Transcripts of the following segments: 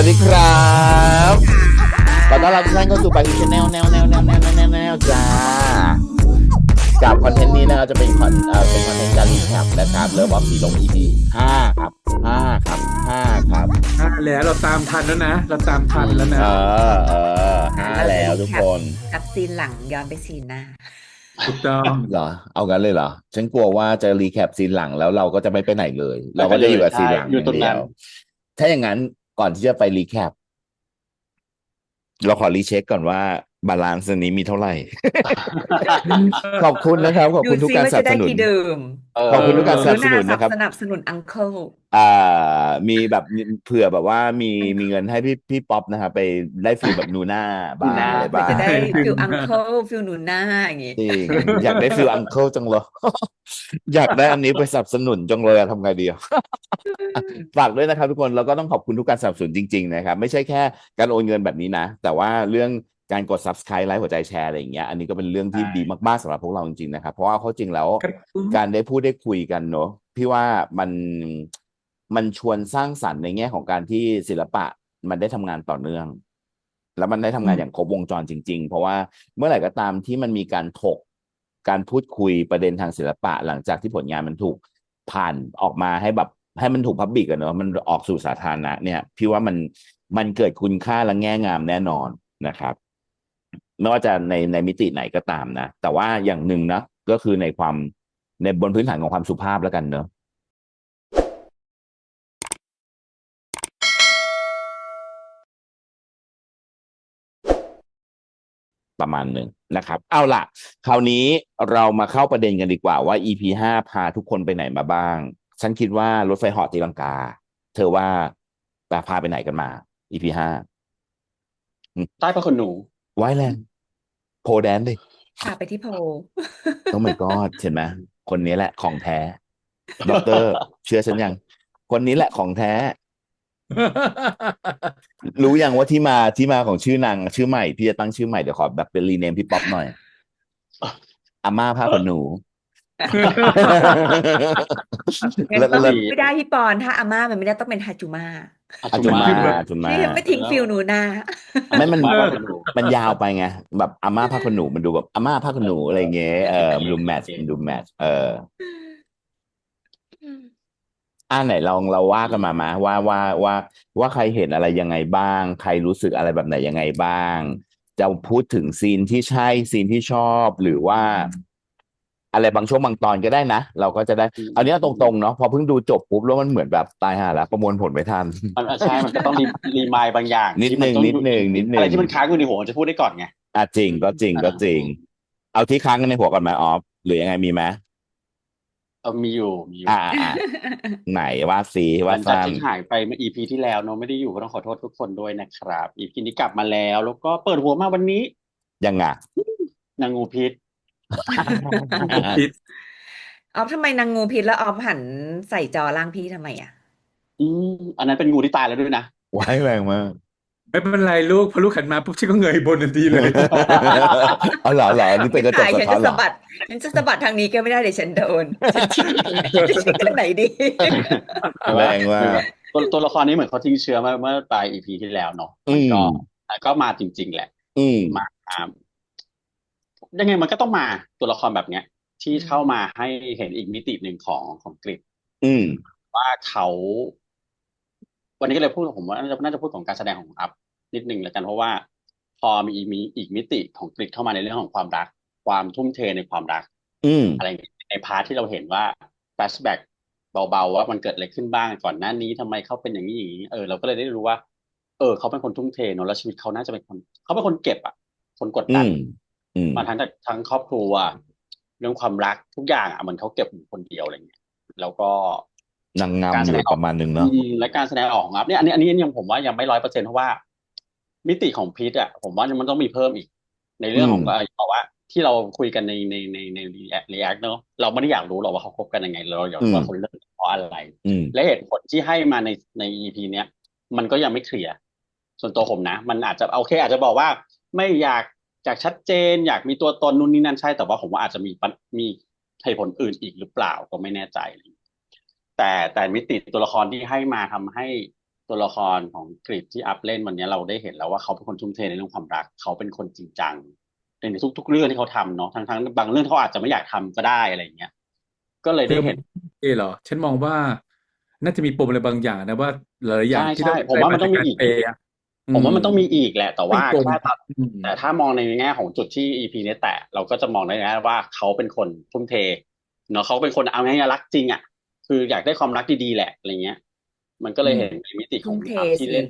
วัสดีครับขอต้อนรับทุกท่านเข้าสู่บาร์คิวชาแนลแนวจ้ากับคอนเทนต์นี้นะครับจะเป็นคอนเทนต์การรีแคปนะครับเริ่มว่าสีลง EP 5ครับ5แล้วเราตามทันแล้วนะเราตามทันแล้วนะห้าแล้วทุกคนกับซีนหลังย้อนไปซีนหน้าถูกต้องเหรอเอางั้นเลยเหรอฉันกลัวว่าจะรีแคปซีนหลังแล้วเราก็จะไม่ไปไหนเลยเราก็จะอยู่กับซีนหลังอย่างเดียวถ้าอย่างนั้นก่อนที่จะไปรีแคปเราขอรีเช็คก่อนว่าบาลานซ์นี้มีเท่าไหร่ ขอบคุณนะครับขอบคุณทุกการสนับสนุนขอบคุณทุกการสนับสนุนนะครับสนับสนุนอังเคิลมีแบบเผื่อแบบว่ามีเงินให้พี่ป๊อปนะครับไปได้ฟีลแบบนูน่าบ้างอะไรบ้างจะได้ฟิลอังเคิลฟิลหนูหน้าอย่างงี้จริงอยากได้ฟีลอังเคิลจังเลย อยากได้อันนี้ไปสนับสนุนจังเลยทำไงดีฝากด้วยนะครับทุกคนแล้วก็ต้องขอบคุณทุกการสนับสนุนจริงๆนะครับไม่ใช่แค่การโอนเงินแบบนี้นะแต่ว่าเรื่องการกด subscribe ไลค์หัวใจแชร์อะไรอย่างเงี้ยอันนี้ก็เป็นเรื่องที่ดีมากๆสำหรับพวกเราจริงๆนะครับเพราะว่าเขาจริงแล้วการได้พูดได้คุยกันเนอะพี่ว่ามันชวนสร้างสรรค์ในแง่ของการที่ศิลปะมันได้ทำงานต่อเนื่องแล้วมันได้ทำงานอย่างครบวงจรจริงๆเพราะว่าเมื่อไหร่ก็ตามที่มันมีการถกการพูดคุยประเด็นทางศิลปะหลังจากที่ผลงานมันถูกผ่านออกมาให้แบบให้มันถูกพับบิกกันเนอะมันออกสู่สาธารณะเนี่ยพี่ว่ามันเกิดคุณค่าและแง่งามแน่นอนนะครับไม่ว่าจะในมิติไหนก็ตามนะแต่ว่าอย่างหนึ่งนะก็คือในบนพื้นฐานของความสุภาพแล้วกันเนอะประมาณหนึ่งนะครับเอาล่ะคราวนี้เรามาเข้าประเด็นกันดีกว่าว่า EP 5พาทุกคนไปไหนมาบ้างฉันคิดว่ารถไฟเหาะตีลังกาเธอว่าพาไปไหนกันมา EP 5ใต้ผ้าขนหนูไวแลนด์โพแดนดิพาไปที่โพโอ้ my god เห็นไหมคนนี้แหละของแท้ด็อกเตอร์เชื่อฉันยังคนนี้แหละของแท้ รู้ยังว่าที่มาของชื่อนางชื่อใหม่พี่จะตั้งชื่อใหม่เดี๋ยวขอแบบเป็นรีเนมพี่ป๊อปหน่อยอาม่าผ้าขนหนูงั้นต้องไม่ได้พี่ปอนถ้าอาม่ามันไม่ได้ต้องเป็นฮาจูมาที่ยังไม่ทิ้งฟิลหนูหน้าไม่มันยาวไปไงแบบอาม่าผ้าขนหนูมันดูแบบอาม่าผ้าขนหนูอะไรเงี้ยมันดูแมทไหนเราว่ากันมาว่าใครเห็นอะไรยังไงบ้างใครรู้สึกอะไรแบบไหนยังไงบ้างจะพูดถึงซีนที่ใช่ซีนที่ชอบหรือว่าอะไรบางช่วงบางตอนก็ได้นะเราก็จะได้อันนี้ตรงๆเนาะพอเพิ่งดูจบปุ๊บแล้วมันเหมือนแบบตายห่าแล้วประมวลผลไม่ทันใช่มันก็ต้องรีมายบางอย่างนิดนึงอะไรที่มันค้างอยู่ในหัวจะพูดได้ก่อนไงจริงก็จริงเอาที่ค้างในหัวก่อนไหมออฟหรือยังไงมีไหมมีอยู่ไหนว่าซีว่าจากที่หายไปเมื่อ EP ที่แล้วเนาะไม่ได้อยู่ก็ต้องขอโทษทุกคนด้วยนะครับ EP นี้กลับมาแล้วก็เปิดหัวมาวันนี้ยังไงนางงูพิษออฟทำไมนางงูพิษแล้วออฟหันใส่จอล่างพี่ทำไมอันนั้นเป็นงูที่ตายแล้วด้วยนะไว้แรงมากไม่เป็นไรลูกพอลูกขันมาปุ๊บฉันก็เงยบนทันทีเลยเอาเหรอนี่เป็นกระจกสะท้อนเหรอฉันจะสะบัดทางนี้ก็ไม่ได้เดี๋ยวฉันโดนฉันชิงทางไหนดีแรงมากตัวละครนี้เหมือนเขาทิ้งเชื้อเมื่อปลาย EP ที่แล้วเนาะก็มาจริงๆแหละมายังไงมันก็ต้องมาตัวละครแบบเนี้ยที่เข้ามาให้เห็นอีกมิติหนึ่งของกฤษว่าเขาวันนี้ก็เลยพูดผมว่าน่าจะพูดของการแสดงของอัพนิดนึงแล้วกันเพราะว่าพอมีอีกมิติของกฤษเข้ามาในเรื่องของความรักความทุ่มเทในความรักอะไรในพาร์ทที่เราเห็นว่าแฟลชแบ็กเบาๆว่ามันเกิดอะไรขึ้นบ้างก่อนหน้านี้ทำไมเขาเป็นอย่างนี้อย่างนี้เราก็เลยได้รู้ว่าเขาเป็นคนทุ่มเทเนอะแล้วชีวิตเขาน่าจะเป็นคนเขาเป็นคนเก็บคนกดดันมาทั้งครอบครัวเรื่องความรักทุกอย่างเหมือนเขาเก็บคนเดียวอะไรเงี้ยแล้วก็นางงามอยู่ประมาณนึงเนาะและการแสดงออกของอัพเนี่ยอันนี้ยังผมว่ายังไม่100%เพราะว่ามิติของพีทผมว่ามันต้องมีเพิ่มอีกในเรื่องของบอกว่าที่เราคุยกันในรีแอคเนอะเราไม่ได้อยากรู้หรอกว่าเขาคบกันยังไงเราอยากรู้ว่าเขาเลิกเพราะอะไรและเหตุผลที่ให้มาใน EP เนี้ยมันก็ยังไม่เคลียร์ส่วนตัวผมนะมันอาจจะโอเคอาจจะบอกว่าไม่อยากชัดเจนอยากมีตัวตนนู่นนี่นั่นใช่แต่ว่าผมว่าอาจจะมีเหตุผลอื่นอีกหรือเปล่าก็ไม่แน่ใจแต่มิติตัวละครที่ให้มาทำให้ ตัวละครของกริดที่อัพเล่นวันนี้เราได้เห็นแล้วว่าเขาเป็นคนทุ่มเทในเรื่องความรักเขาเป็นคนจริงจังในทุกๆเรื่องที่เขาทำเนาะทั้งบางเรื่องเขาอาจจะไม่อยากทำก็ได้อะไรอย่างเงี้ยก็เลยเธอได้เห็น เหรอฉันมองว่าน่าจะมีปมอะไรบางอย่างนะว่าหลายๆอย่างใช่ที่ใช่ผมว่ามันได้มาจากการต้องมีอีกเปย์อะอืผมมว่ามันต้องมีอีกแหละแต่ว่าไม่ปมแค่ตัดอืมแต่ถ้ามองในแง่ของจุดที่ EP เนี้ยแตะเราก็จะมองได้นะว่าเขาเป็นคนทุ่มเทเนาะเขาเป็นคนเอาง่ายๆรักจริงอ่ะคืออยากได้ความรักดีๆแหละอะไรเงี้ยมันก็เลอืมยเห็นในมิติของทุ่มเทอัพที่สิเล่น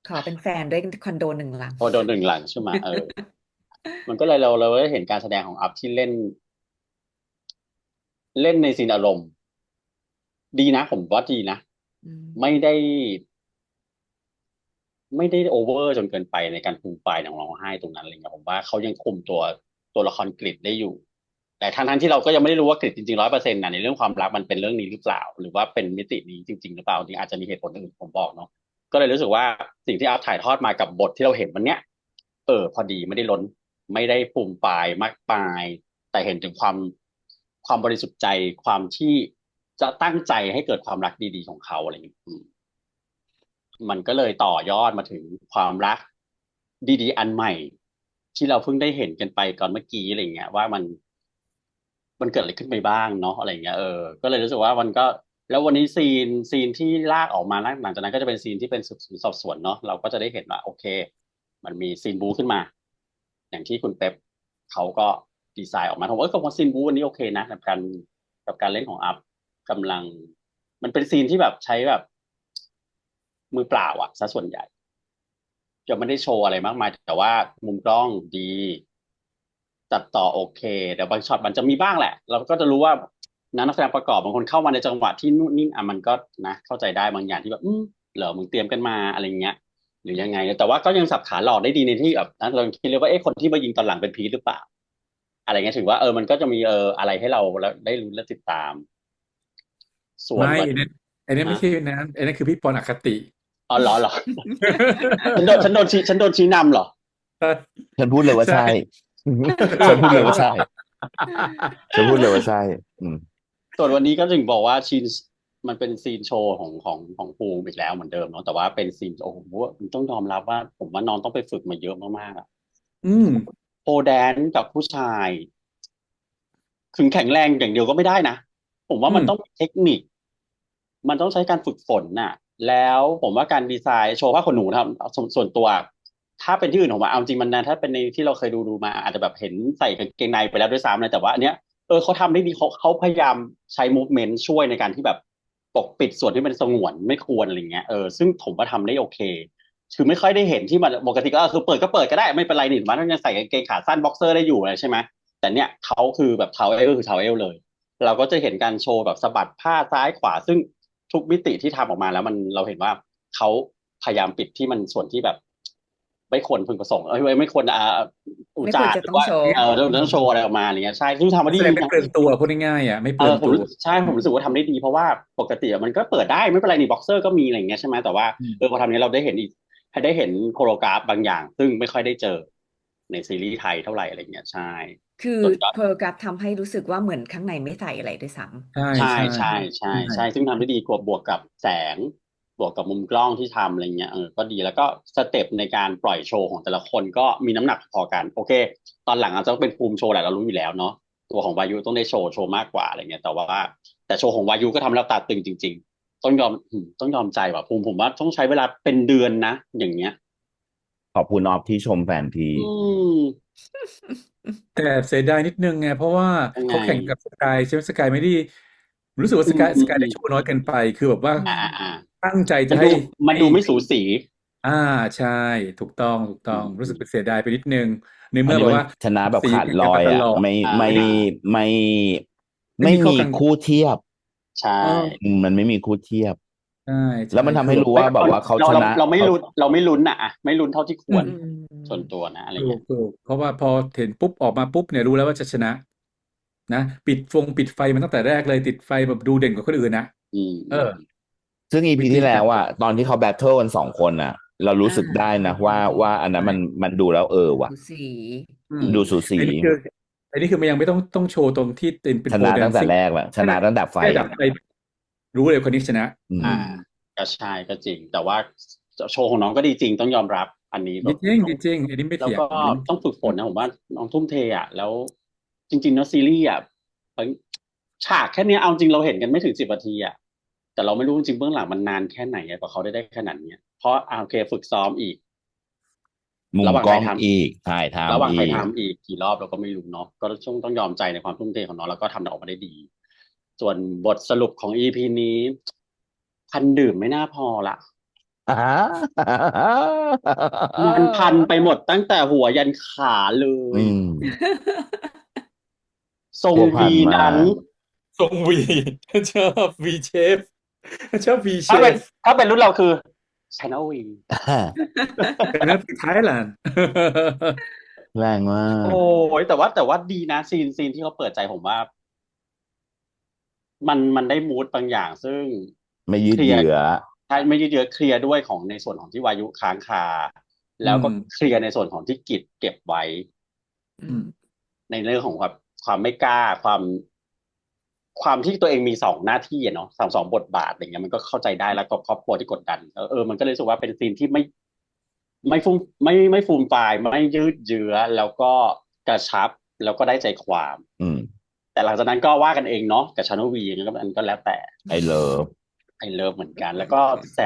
ขอเป็นแฟนด้วยคอนโดหนึ่งหลัง พอโดนหนึ่งหลังใช่ไหมมันก็เลยเราได้เห็นการแสดงของอัพที่เล่นในซีนอารมณ์ดีนะผมว่าดีนะอืมไม่ได้ ไม่ได้โอเวอร์จนเกินไปในการฟูมฟายของร้องไห้ตรงนั้นอะไรเงี้ยผมว่าเขายังคุมตัวละครกฤษได้อยู่แต่ทั้งที่เราก็ยังไม่ได้รู้ว่ากฤษจริงๆ100%นะในเรื่องความรักมันเป็นเรื่องนี้หรือเปล่าหรือว่าเป็นมิตินี้จริงๆหรือเปล่าจริงอาจจะมีเหตุผลอื่นผมบอกเนาะก็เลยรู้สึกว่าสิ่งที่อัพถ่ายทอดมากับบทที่เราเห็นวันเนี้ยพอดีไม่ได้ล้นไม่ได้ฟูมฟายมากมายแต่เห็นถึงความบริสุทธิ์ใจความที่จะตั้งใจให้เกิดความรักดีๆของเขาอะไรอย่างเงี้ย มันก็เลยต่อยอดมาถึงความรักดีๆอันใหม่ที่เราเพิ่งได้เห็นกันไปก่อนเมื่อกี้อะไรเงี้ยว่ามันเกิดอะไรขึ้นไปบ้างเนาะอะไรเงี้ยก็เลยรู้สึกว่ามันก็แล้ววันนี้ซีนที่ลากออกมาหลังจากนั้นก็จะเป็นซีนที่เป็นสืบสวนสอบสวนเนาะเราก็จะได้เห็นว่าโอเคมันมีซีนบู๊ขึ้นมาอย่างที่คุณเป๊ปเขาก็ดีไซน์ออกมาผมว่าซีนบู๊วันนี้โอเคนะกับการเล่นของอัพกำลังมันเป็นซีนที่แบบใช้แบบมือเปล่าอ่ะซะส่วนใหญ่ จะไม่ได้โชว์อะไรมากมายแต่ว่ามุมกล้องดีตัดต่อโอเคเดี๋ยวบางช็อตมันจะมีบ้างแหละเราก็จะรู้ว่านักแสดงประกอบบางคนเข้ามาในจังหวะที่นู่นนี่มันก็นะเข้าใจได้บางอย่างที่แบบเหรอมึงเตรียมกันมาอะไรเงี้ยหรือยังไงแต่ว่าก็ยังสับขาหลอกได้ดีในที่แบบนั้นเราคิดเลยว่าคนที่มายิงตอนหลังเป็นพีทหรือเปล่าอะไรเงี้ยถือว่ามันก็จะมีอะไรให้เราได้รู้และติดตามส่วนไม่วันไอ้นั่นไม่ฮะใช่นั้นไอ้นั่นคือพี่ปอนอคติ อ๋อเหรอฉันโดนชี้นำเหรอ ฉันพูดเลยว่า ใช่ ใช่ ฉันพูดเลยว่าใช่ ฉันพูดเลยว่าใช่ อืม ส่วนวันนี้ก็ถึงบอกว่ามันเป็นซีนโชว์ของภูมิอีกแล้วเหมือนเดิมเนาะแต่ว่าเป็นซีนโอ้โหผมต้องยอมรับว่าผมว่าน้องต้องไปฝึกมาเยอะมากๆอะอืมโพแดนกับผู้ชายถึงแข็งแรงอย่างเดียวก็ไม่ได้นะผมว่าอืมมันต้องมีเทคนิคมันต้องใช้การฝึกฝนน่ะแล้วผมว่าการดีไซน์โชว์ผ้าขนหนูนะครับส่วนตัวถ้าเป็นที่อื่นผมว่าเอาจริงมันนะถ้าเป็นในที่เราเคยดูมาอาจจะแบบเห็นใส่กางเกงในไปแล้วด้วยซ้ำเลยแต่ว่าอันเนี้ยเขาทำได้ดีเขาพยายามใช้มูฟเมนต์ช่วยในการที่แบบปกปิดส่วนที่เป็นสงวนไม่ควรอะไรเงี้ยซึ่งผมว่าทำได้โอเคคือไม่ค่อยได้เห็นที่มันปกติก็คือเปิดก็เปิดก็ได้ไม่เป็นไรนี่มันยังใส่กางเกงขาสั้นบ็อกเซอร์ได้อยู่เลยใช่ไหมแต่เนี่ยเขาคือแบบเทาเอลคือเทาเอลเลยเราก็จะเห็นการโชว์แบบสะบัดผ้าซ้ายขวาซึ่งทุกมิติที่ทำออกมาแล้วเราเห็นว่าเขาพยายามปิดที่มันส่วนที่แบบไม่ควรพึงประสงค์ไม่ควรอุไม่ควรจาจะต้องหรือว่าโชว์ต้องโชว์อะไรออกมาอะไรเงี้ยใช่ซึ่งทำมานักแสดงไม่ได้ดีนะ เปลืองตัวพูดง่ายๆอ่ะไม่เปลืองตัวใช่ผมรู้สึกว่าทำได้ดีเพราะว่าปกติมันก็เปิดได้ไม่เป็นไรนี่บ็อกเซอร์ก็มีอะไรอย่างเงี้ยใช่ไหมแต่ว่าอืมพอทำนี้เราได้เห็นอีกให้ได้เห็นโคโรกราฟบางอย่างซึ่งไม่ค่อยได้เจอในซีรีส์ไทยเท่าไหร่อะไรเงี้ยใช่คือส่วนก็โคโรกราฟทำให้รู้สึกว่าเหมือนข้างในไม่ใส่อะไรด้วยซ้ใช่ใช่ใช่ใช่ใช่ใช่ใช่ซึ่งทำได้ดีกว่าบวกกับแสงบวกกับมุมกล้องที่ทำอะไรเงี้ยก็ดีแล้วก็สเต็ปในการปล่อยโชว์ของแต่ละคนก็มีน้ำหนักพอกันโอเคตอนหลังอาจจะต้องเป็นภูมิโชว์แหละเรารู้อยู่แล้วเนาะตัวของวายุต้องได้โชว์มากกว่าอะไรเงี้ยแต่ว่าแต่โชว์ของวายุก็ทำแล้วตาตึงจริงๆต้องยอมใจว่ะภูมิผมว่าต้องใช้เวลาเป็นเดือนนะอย่างเงี้ยขอบคุณออฟที่ชมแฟนที อืมแต่เสียดายนิดนึงไงเพราะว่ายังไงเขาแข่งกับสกายใช่ไหมสกายไม่ได้รู้สึกว่าสกายได้โชว์น้อยเกินไปคือแบบว่าำอืมอ่าตั้งใจจะให้มันดูมันให้ดูไม่สูสีอ่าใช่ถูกต้องรู้สึกเป็นเสียดายไปนิดนึงในอันนี้มันเมื่อแบบว่าชนะแบบสีขาดลแข่งกันอยอ่ะมาตลอดไม่อ่าไม่ไม่ไม่มีมีข้อกังวลคู่เทียบใช่ เออมันไม่มีคู่เทียบใช่ใช่แล้วมันทำคือแบบให้รู้ไม่ว่าแบบว่าเขาเราเราชนะเขาเราไม่ลุ้นเราไม่ลุ้นอ่ะไม่ลุ้นเท่าที่คอืมวรอืส่วนมตัวนะอะไรถูเงี้ยกถูกเพราะว่าพอเห็นปุ๊บออกมาปุ๊บเนี่ยรู้แล้วว่าจะชนะนะปิดไฟมันตั้งแต่แรกเลยติดไฟแบบดูเด่นกว่าคนอื่นนะอืมเออซึ่งอีพีวิธีการที่แล้วอ่ะตอนที่เขาแบทเทิลกัน2 คนอ่ะเรารู้อ่าสึกได้นะว่าอันนั้นใช่มันดูแล้วว่ะดูสีอืมดูสูสีไอ้นี่คือไอ้นี่คือมันยังไม่ต้องโชว์ตรงที่เป็นชนะโพแดตั้งแต่นซิ่งแรกแล้วชแค่นั้นนะตั้งแต่ไฟแค่ดับไฟรู้เลยคนนี้ชนะอือ่าม ก็ใช่ก็จริง แต่ว่าโชว์ของน้องก็ดีจริงต้องยอมรับอันนี้แบ ดี บ จริง น้อง ดีจริงอันนี้ไม่แล้วก็เถียงอันนี้ไม่ต้องฝึกฝนนะผมว่าน้องทุ่มเทอ่ะแล้วจริงๆเนอะซีรีส์อ่ะฉากแค่เนี้ยเอาจริงเราเห็นกันไม่ถึง10 นาทีอ่ะแต่เราไม่รู้จริงๆเบื้องหลังมันนานแค่ไหนอะกว่าเขาได้ขนาดเนี้ยเพราะโอเคฝึกซ้อมอีก มุมระหว่างกล้องถ่ายทำอีกถ่าย ระหว่าทำอีงถ่ายก ทำอีกกี่รอบเราก็ไม่รู้เนาะก็ต้องยอมใจในความทุ่มเทของน้องแล้วก็ทำออกมาได้ดี ส่วนบทสรุปของ EP นี้พันดื่มไม่น่าพอละมันพันไปหมดตั้งแต่หัวยันขาเล อื ย ม ทรง พัวพัน วี มา นั้น ทรงวีชอบวีเชฟชอบวีเช ถ้าเป็น ฟ ถ้าเป็นรุ่นเราคือ Channel V แต่นั้นคือไทยแลนด์ แรงมาก โอ้ยแต่ว่าดีนะซีนที่เขาเปิดใจผมว่า มันได้มูดบางอย่าง ซึ่ง ไม่ยืด เคลียร์ เยื้อ ใช่ไม่ยืดเยื้อเคลียร์ด้วยของในส่วนของที่วายุค้างคา แล้วก็เคลียร์ในส่วนของที่กิจเก็บไว้ อืม ในเรื่องของความไม่กล้าความที่ตัวเองมี2 หน้าที่อะเนาะสองบทบาทอย่างเงี้ยมันก็เข้าใจได้แล้วก็ครอบครัวที่กดดันมันก็เลยรู้สึกว่าเป็นซีนที่ไม่ฟุ้งไม่ฟูมฟายไม่ยืดเยื้อแล้วก็กระชับแล้วก็ได้ใจความ อืม แต่หลังจากนั้นก็ว่ากันเองเนาะกับชาโนวีอย่างเงี้ยก็มันก็แล้วแต่ ไอเลิฟ ไอเลิฟเหมือนกัน แล้วก็แ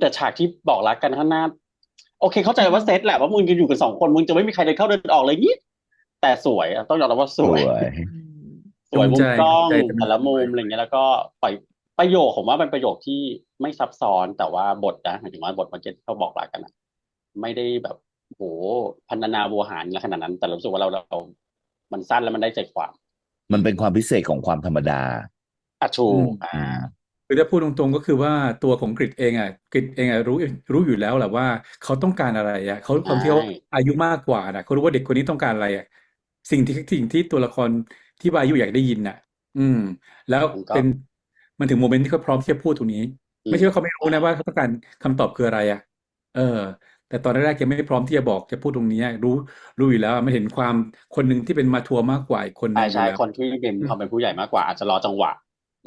ต่ฉากที่บอกรักกันข้างหน้า โอเคเข้าใจว่าเซตแหละว่ามึงจะอยู่กัน2 คนมึงจะไม่มีใครเดินเข้าเดินออกเลยนี่แต่สวยอะต้องยอมรับว่าส ส วย วย สวยมุมกล้อง ใจแต่มัน แต่ละมุ สวย มอะไรเงี้ยแล้วก็ปล่อยประโยคผมว่าเป็นประโยคที่ไม่ซับซ้อนแต่ว่าบทนะหมายถึงว่าบทเมื่อกี้ที่เขาบอกรักกันอะไม่ได้แบบโหพรรณนาบัวหารขนาดนั้น แต่รู้สึกว่าเรามันสั้นแล้วมันได้ใจความ มันเป็นความพิเศษของความธรรมดา อ่ะถู อื ก ม า คือถ้าพูดตรงๆก็คือว่าตัวของกริดเองรู้อยู่แล้วแหละว่าเขาต้องการอะไรอ่ะเขาความที่เขา ใช่ อายุมากกว่านะเขารู้ว่าเด็กคนนี้ต้องการอะไรอ่ะสิ่งที่ตัวละครที่วายุอยากได้ยินน่ะ อืม แล้ว มันก็ มันถึงโมเมนต์ที่เขาพร้อมที่จะพูดตรงนี้ อื ไม่ ม ใช่ว่าเขาไม่รู้นะว่าเขาต้องการคำตอบคืออะไรอ่ะ เออ แต่ตอนแรกๆยังไม่พร้อมที่จะพูดตรงนี้อะรู้อยู่แล้วอะมันเห็นความคนหนึ่งที่เป็นมาทัวร์มากกว่าอีกคนห ใช่ นึ่งอ ใช่ ยู่แล้ว คนที่เป็นความเป็นผู้ใหญ่มากกว่าอาจจะรอจังหวะ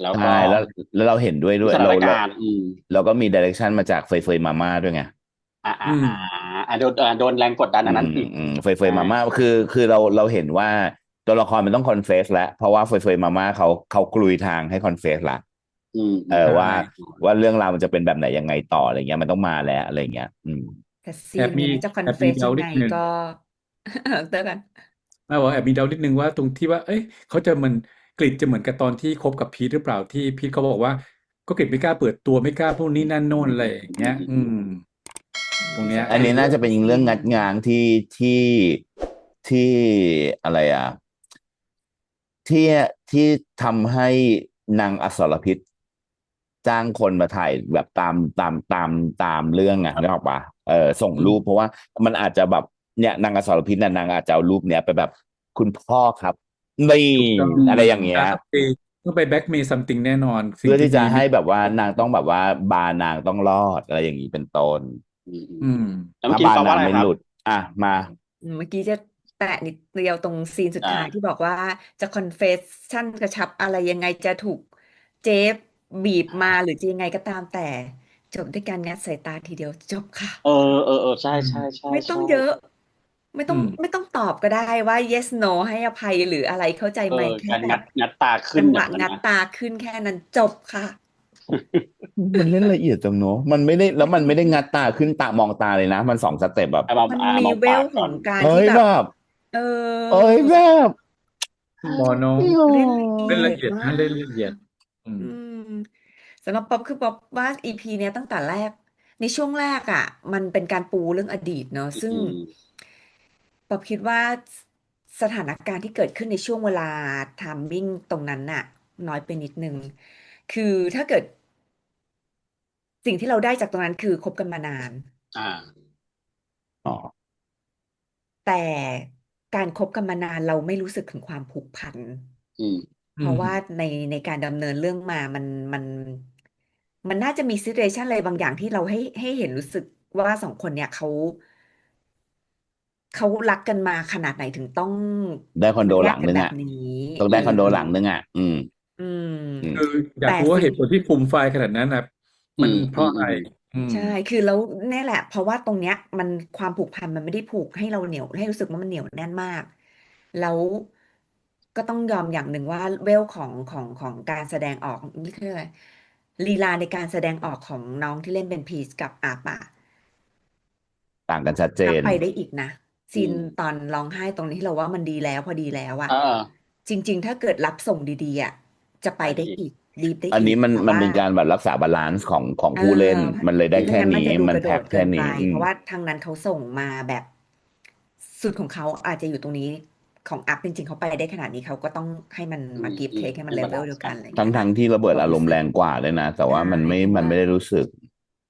แล้วก็ ใช่แล้วเราเห็นด้วย สถาน เรา การณ์ เราก็มีดิเรกชันมาจากเฟยมาม่าด้วยไง อืม โดนแรงกดดันอันนั้นอีก เฟยมาม่าคือเราเห็นว่าตัวละครมันต้องคอนเฟสแล้วเพราะว่าเฟยมาม่าเขากลุยทางให้คอนเฟสละ อืม ใช่ ว่าเรื่องราวมันจะเป็นแบบไหนยังไงต่ออะไรเงี้ยมันต้องมาแล้วอะไรเงี้ย แต่ซี แอน บมี เนี้ยจะคอน แอบ เฟ มี ส เดา ยัง นิ ไง ดนึง ก็ เตอร์กัน ไม่บอกแอบมีเดานิดนึงว่าตรงที่ว่า เอ้ยเขาจะมันกริดจะเหมือนกับตอนที่คบกับพีทหรือเปล่าที่พีทเขาบอกว่า ก็กริดไม่กล้าเปิดตัวไม่กล้าพวกนี้นั่นโน่นอะไรอย่างเงี้ย ตรงเนี้ย อันนี้น่าจะเป็นเรื่องงัดง้างที่อะไรอ่ะที่ทำให้นางอสรพิษจ้างคนมาถ่ายแบบตามเรื่องอ่ะนึกออกปะส่งรูปเพราะว่ามันอาจจะแบบเนี่ยนางอสรพิษน่ะนางอาจจะเอารูปเนี้ยไปแบบคุณพ่อครับนี่ ถูกต้อง อะไรอย่างเงี้ย ต้องไปแบ็กเมย์ซัมติงแน่นอน เพื่อที่จะ ดี ให้แบบว่านางต้องแบบว่าบาร์นางต้องรอดอะไรอย่างนี้เป็นต้น อืม แล้วเมื่ ถ้า อกี้ บาร์ ฟังว่าอะไร นางไม่ ครับ หลุดอ่ะมา เมื่อกี้จะแตะนิดเดียวตรงซีนสุดท้ายที่บอกว่าจะคอนเฟสชั่นกระชับอะไรยังไงจะถูกเจฟบีบมาหรือจะยังไงก็ตามแต่จบด้วยการงัดสายตาทีเดียวจบค่ะ ใช่ใช่ใช่ ไม่ต้อง ใช่ เยอะ ไม่ต้อง อืม ไม่ต้องตอบก็ได้ว่า yes no ให้อภัยหรืออะไรเข้าใจไหมแค่ การ แบ งั บ ดตาขึ้ จั น งห อ วะ ย่างนั้น งัด นะ ตาขึ้นแค่นั้นจบค่ะ มันเล่นละเอียดจังเนอะมันไม่ได้แล้วมันไม่ได้งัดตาขึ้นตามองตาเลยนะ มัน2 สเต็ปแบบ มันมี มอง เว ปา ล ก ข ก่ อ อน งการ เอ้ ที่ ย แบ แบบ บ เออ เอ้ยแบบ บอน้อง เล่นละเอี เล่นละเอียด ยดมา นะเล่น ก ละเอียด อืม อืมสำหรับป๊อปคือป๊อปว่า EP เนี้ยตั้งแต่แรก ในช่วงแรกอ่ะ มันเป็นการปูเรื่องอดีตเนาะซึ่ง ป๊อปคิดว่าสถานการณ์ที่เกิดขึ้นในช่วงเวลาไทามมิ่งตรงนั้นน่ะ น้อยไปนิดนึง คือถ้าเกิด สิ่งที่เราได้จากตรงนั้นคือคบกันมานาน อ่า อ๋อ แต่การคบกันมานานเราไม่รู้สึกถึงความผูกพัน อืม เพราะว่าในการดำเนินเรื่องมามันน่าจะมีซิ t u a ชันอะไรบางอย่างที่เราให้เห็นรู้สึกว่า2 คนเนี่ยเขารักกันมาขนาดไหนถึงต้อง ได้คอนโด แย ห ก ลัง กัน นึง แบ อ่ะ บนี้ ต้องได้คอนโดหลังนึงอ่ะ อืม คืออยาก แต่ รู้ว่า สิ่ เห ง ตุผลที่ฟูมไฟายขนาดนั้นนะ อื มัน ม เพ อื ราะ ม อะไร อืม ใช่ คือแล้วเนี่ยแหละ เพราะว่าตรงเนี้ยมันความผูกพันมันไม่ได้ผูกให้เราเหนียวให้รู้สึกว่ามันเหนียวแน่นมาก แล้วก็ต้องยอมอย่างหนึ่งว่าเวลของการแสดงออกนี่คืออะไรลีลาในการแสดงออกของน้องที่เล่นเป็นพีชกับอาปะ ต่างกันชัดเจ รับ น ไปได้อีกนะ อื ซีน ม ตอนร้องไห้ตรงนี้ที่เราว่ามันดีแล้วพอดีแล้วอะ เออ จริง ๆ ถ้าเกิดรับส่งดีๆอะจะไป ไป ได้ อีก อีกดีฟได้ อัน อี นี้ ก มัน แต่ มัน ว่า เป็นการแบบรักษาบาลานซ์ของ เอ ผู้เล่น อ มันเลยได้แค่ ไม่งั้นมัน นี้ จะดู มั ก น ระโด แพ็ก ด แค่ เกินไป นี้ เพราะว่าทางนั้นเขาส่งมาแบบสุดของเขาอาจจะอยู่ตรงนี้ ของอัพจริง ๆ เขาไปได้ขนาดนี้เขาก็ต้องให้มัน อื มา ม give อืม take ให้มั ให้ นเล บา เว ลั ล น เดีย ซ์ ว กั กัน น อะไรอย่าง ทั้ เงี้ยนะ ง ๆ ที่ระเบิด ควา อาม ร รู้ มณ์ สึ แร ก งกว่าด้วยนะ แต่ว่า ใช่ มันไม่ เพราะ มัน ว่า ไม่ได้รู้สึก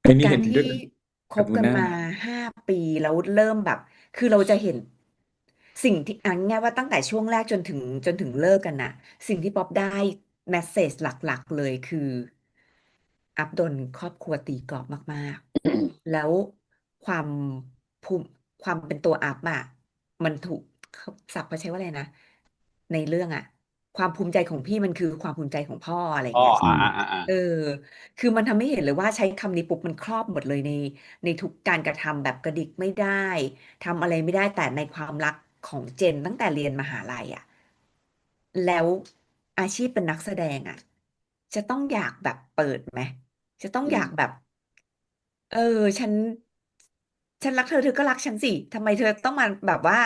ไอ้นี่ กา เห็ ร น ท ด้วย ี่ ค กับบ ลู กัน น่า มา 5 ปีแล้วเริ่มแบบ คือเราจะเห็น สิ่งที่ ง่าย ๆ ว่าตั้งแต่ช่วงแรกจนถึงเลิกกันน่ะ สิ่งที่ป๊อปได้เมสเสจหลัก ๆ เลยคือ อัพโดนครอบครัวตีกรอบมาก ๆ แล้วความภูมิ ความเป็นตัวอัพอะ มันถูก เขาศัพท์เขาใช้ว่าอะไรนะ ในเรื่องอะ ความภูมิใจของพี่มันคือความภูมิใจของพ่อ อะไรอ พ่ ย่างเงี้ย อา ๆ เอ ๆ อ คือมันทำให้เห็นเลยว่าใช้คำนี้ปุ๊บมันครอบหมดเลยในทุกการกระทำแบบกระดิกไม่ได้ ทำอะไรไม่ได้ แต่ในความรักของเจนตั้งแต่เรียนมหาลัยอะ แล้วอาชีพเป็นนักแสดงอะ จะต้องอยากแบบเปิดไหม จะต้อง อื อยาก ม แบบ เออ ฉัน ฉันรักเธอ เธอก็รักฉันสิ ทำไมเธอต้องมาแบบว่า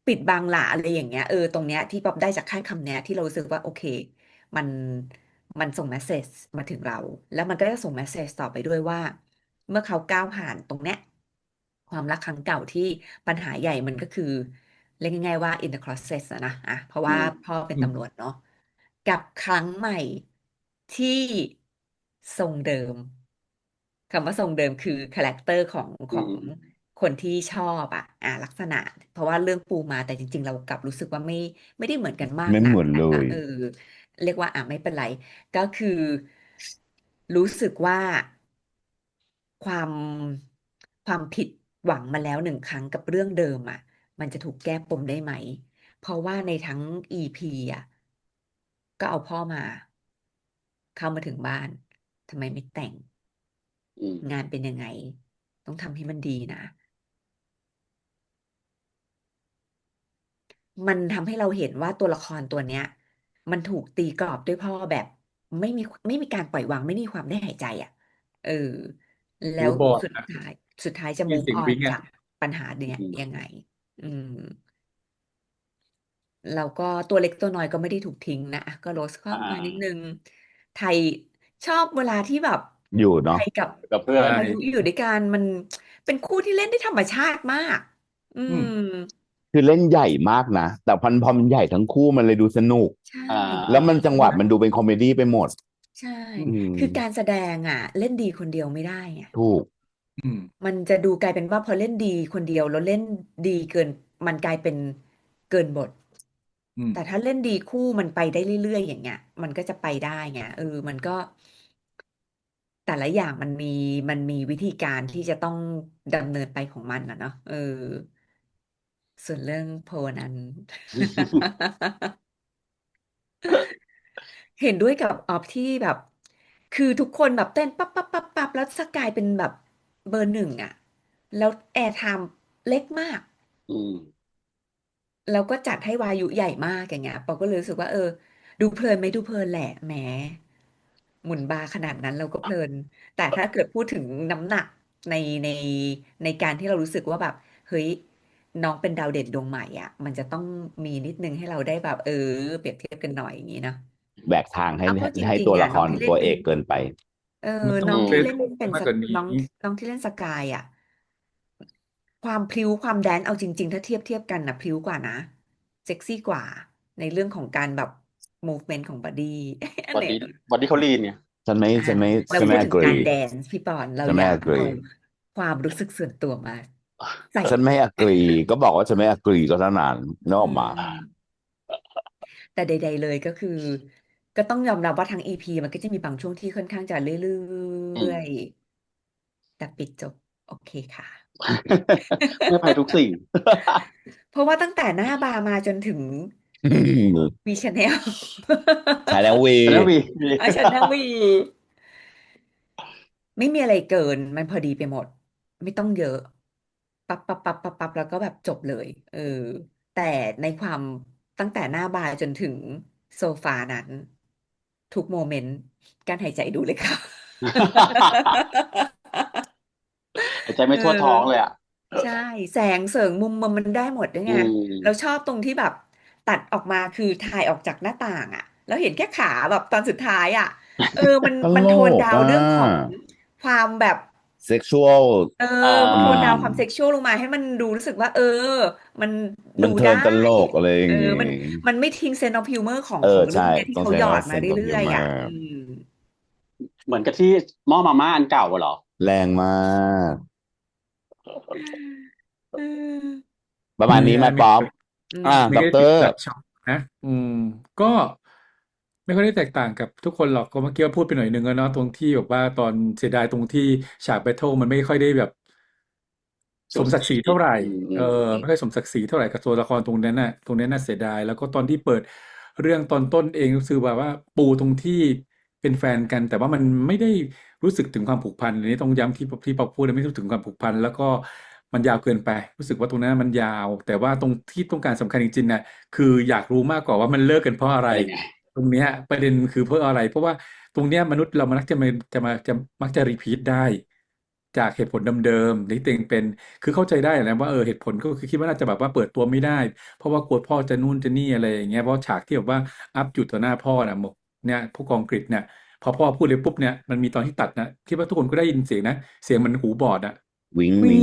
ปิดบังล่ะ อะไรอย่างเงี้ย ตรงเนี้ยที่ป๊อปได้จากแค่คำเนี้ยที่เรารู้สึกว่า โอเค มัน มันส่งเมสเสจมาถึงเรา แล้วมันก็จะส่งเมสเสจต่อไปด้วยว่า เมื่อเขาก้าวผ่านตรงเนี้ย ความรักครั้งเก่าที่ปัญหาใหญ่มันก็คือ เรียกง่าย ๆ ว่า in the closet อะนะ เพราะ อื ว่าม พ่อเป็ อื นตำม รวจเนาะ กับครั้งใหม่ที่ทรงเดิม คำว่าทรงเดิมคือคาแรกเตอร์ของ อืของ ม คนที่ชอบอะ ลักษณะ เพราะว่าเรื่องปูมา แต่จริง ๆ เรากลับรู้สึกว่าไม่ได้เหมือนกันมากไม่ น เหมือนเล นะคะ ย เรียกว่า ไม่เป็นไร ก็คือรู้สึกว่า ความ ความผิดหวังมาแล้ว 1 ครั้งกับเรื่องเดิมอะ มันจะถูกแก้ปมได้ไหม เพราะว่าในทั้ง EP อะ ก็เอาพ่อมา เข้ามาถึงบ้าน ทำไมไม่แต่ง อืม งานเป็นยังไง ต้องทำให้มันดีนะ มันทำให้เราเห็นว่าตัวละครตัวเนี้ย มันถูกตีกรอบด้วยพ่อแบบไม่มีการปล่อยวาง ไม่มีความได้หายใจอะ แล้ ว Move on สุด นะ ท้ายจะ ได้ยิน move เสียง on วิ้งอ จาะ กปัญหาเนี้ย อืม ยังไง อืม แล้วก็ตัวเล็กตัวน้อยก็ไม่ได้ถูกทิ้งนะ ก็โรสเข้า อา มานิดหนึ่ง ไทย ชอบเวลาที่แบบ อยู่เไนทาะ ยกับ กับเพื่อ ใช่ น วายุอยู่ด้วยกัน มัน เป็นคู่ที่เล่นได้ธรรมชาติมาก อื อืม ม คือเล่นใหญ่มากนะ แต่พอมันใหญ่ทั้งคู่มันเลยดูสนุก ใช่ อา แล้วมันจังหวะ แล้ว มันดูเป็นคอมเมดีไปหมด ใช่ อื อื ม ม คือการแสดงอะเล่นดีคนเดียวไม่ได้ไง ถูก อืม มันจะดูกลายเป็นว่าพอเล่นดีคนเดียวแล้วเล่นดีเกิน มันกลายเป็นเกินบท อืม แต่ถ้าเล่นดีคู่มันไปได้เรื่อย ๆ อย่างเงี้ย มันก็จะไปได้ไง มันก็ แต่ละอย่างมันมีวิธีการที่จะต้องดำเนินไปของมันอะเนาะ ส่วนเรื่องโพลนั้น เห็นด้วยกับออฟที่แบบ คือทุกคนแบบเต้นปั๊บ ๆ ๆ ๆ แล้วสกายเป็นแบบเบอร์ 1 อะ แล้วแอร์ไทม์เล็กมาก อืม แล้วก็จัดให้วายุใหญ่มาก อย่างเงี้ย เราก็เลยรู้สึกว่า ดูเพลินไหม ดูเพลินแหละ แหม หมุนบาร์ขนาดนั้นเราก็เพลิน แต่ถ้าเกิดพูดถึงน้ำหนักใน ใน ในการที่เรารู้สึกว่าแบบ เฮ้ย น้องเป็นดาวเด่นดวงใหม่อะ มันจะต้องมีนิดหนึ่งให้เราได้แบบ เปรียบเทียบกันหน่อย อย่างงี้เนาะ แบกทางให้ เอาเข้าจ ให้ ริง ตัว ๆ อละะ ครน้องที่เล่ ตั น ว เป็ เอน กเกินไป มันต้อ น้ ง อง เกร ที่ ซ เล่นเป็น มากกว่านี้ น้องที่เล่นสกายอะ ความพริ้วความแดนซ์เอาจริง ๆ ถ้าเทียบกันน่ะพริ้วกว่านะ เซ็กซีกว่า ในเรื่องของการแบบ มูฟเมนต์ของบอดี อัน บอ ไหน ดี บอดีเขาลีนไง ฉันไม่ เรา ฉันไม่ พู ไม่ ดถึงการ agree แดนซ์พี่ปอน เรา ฉัน อ ไม่ ย่าเอา agree ความรู้สึกส่วนตัวมาใส่ ฉันไม่ agree ก็บอกว่าฉันไม่ agree ก็เท่านั้น นึกออกมา แต่ใด ๆ เลยก็คือ ก็ต้องยอมรับว่าทั้ง EP มันก็จะมีบางช่วงที่ค่อนข้างจะเรื่ อืม อย ๆ แต่ปิดจบโอเคค่ะ ให้อภัยทุกสิ่ง เพราะว่าตั้งแต่หน้าบาร์มาจนถึง V Channel Channel V Channel V Channel V ไม่มีอะไรเกินมันพอดีไปหมดไม่ต้องเยอะปั๊บแล้วก็แบบจบเลยแต่ในความตั้งแต่หน้าบาร์จนถึงโซฟานั้นทุกโมเมนต์การหายใจดูเลยค่ะ หายใจ เอไม่ทั่วท้องเลยออ่ะใช่แสงเสริงมุมมันได้หมดด้วยอืไงเราชมอบตรงที่แบบตัดออกมาคือถ่ายออกจากหน้าต่างอ่ะแล้วเห็นแค่ขาแบบตอนสุดท้ายอ่ะมันตลมันโทนกอ่ดาวเรื่องของะความแบบเซ็กชวลเอออ่มันโทนดาวาความเซ็กชวลลงมาให้มันดูรู้สึกว่ามันมันเทิดูได้ร์นตลกอะไรอเออย่างงี้มันไม่ทิ้งเซนส์ออฟฮิวเมอร์ของเรื่อใช่งเนี้ยที่เขาต้องใช้ว่า หยอดมา sense of เรื่อยๆอ่ะhumor เหมือนกับที่หม้อมาม่าอันเก่าอะเหรอแรงมาก เออประมาณนี้ไหมมีป๊อปอืมด็อกเตอร์ แบบช็อกนะก็ไม่ค่อยได้แตกต่างกับทุกคนหรอกก็เมื่อกี้พูดไปหน่อยนึงแล้วเนาะตรงที่แบบว่าตอนเสียดายตรงที่ฉากแบทเทิลมันไม่ค่อยได้แบบสสูสีมศักดิ์ศรีเท่าไหร่อืมอืเออมอืมไม่ค่อยสมศักดิ์ศรีเท่าไหร่กับตัวละครตรงนั้นน่ะเสียดายแล้วก็ตอนที่เปิดเรื่องตอนต้นเองรู้สึกว่าปูตรงที่เป็นแฟนกันแต่ว่ามันไม่ได้รู้สึกถึงความผูกพันอันนี้ต้องย้ำที่ปอพูดเลยไม่รู้สึกถึงความผูกพันแล้วก็มันยาวเกินไปรู้สึกว่าตรงนั้นมันยาวแต่ว่าตรงที่ต้องการสำคัญจริงๆน่ะคืออยากรู้มากกว่าว่ามันเลิกกันเพราะอะไรเป็นไงตรงเนี้ยประเด็นคือเพราะอะไรเพราะว่าตรงเนี้ยมนุษย์เรามันมักจะรีพีทได้จากเหตุผลเดิมๆที่ตัวเองเป็น คือเข้าใจได้นะว่าเหตุผลก็คือคิดว่าน่าจะแบบว่าเปิดตัวไม่ได้เพราะว่ากลัวพ่อจะนู่นจะนี่อะไรอย่างเงี้ยเพราะฉากที่แบบว่าอัพจุดต่อหน้าพ่อนะบอกเนี่ยผู้กองกฤษเนี่ยพอพ่อพูดเลยปุ๊บเนี่ยมันมีตอนที่ตัดนะคิดว่าทุกคนก็ได้ยินเสียงนะเสียงมันหูบอดอะวิงวีวิง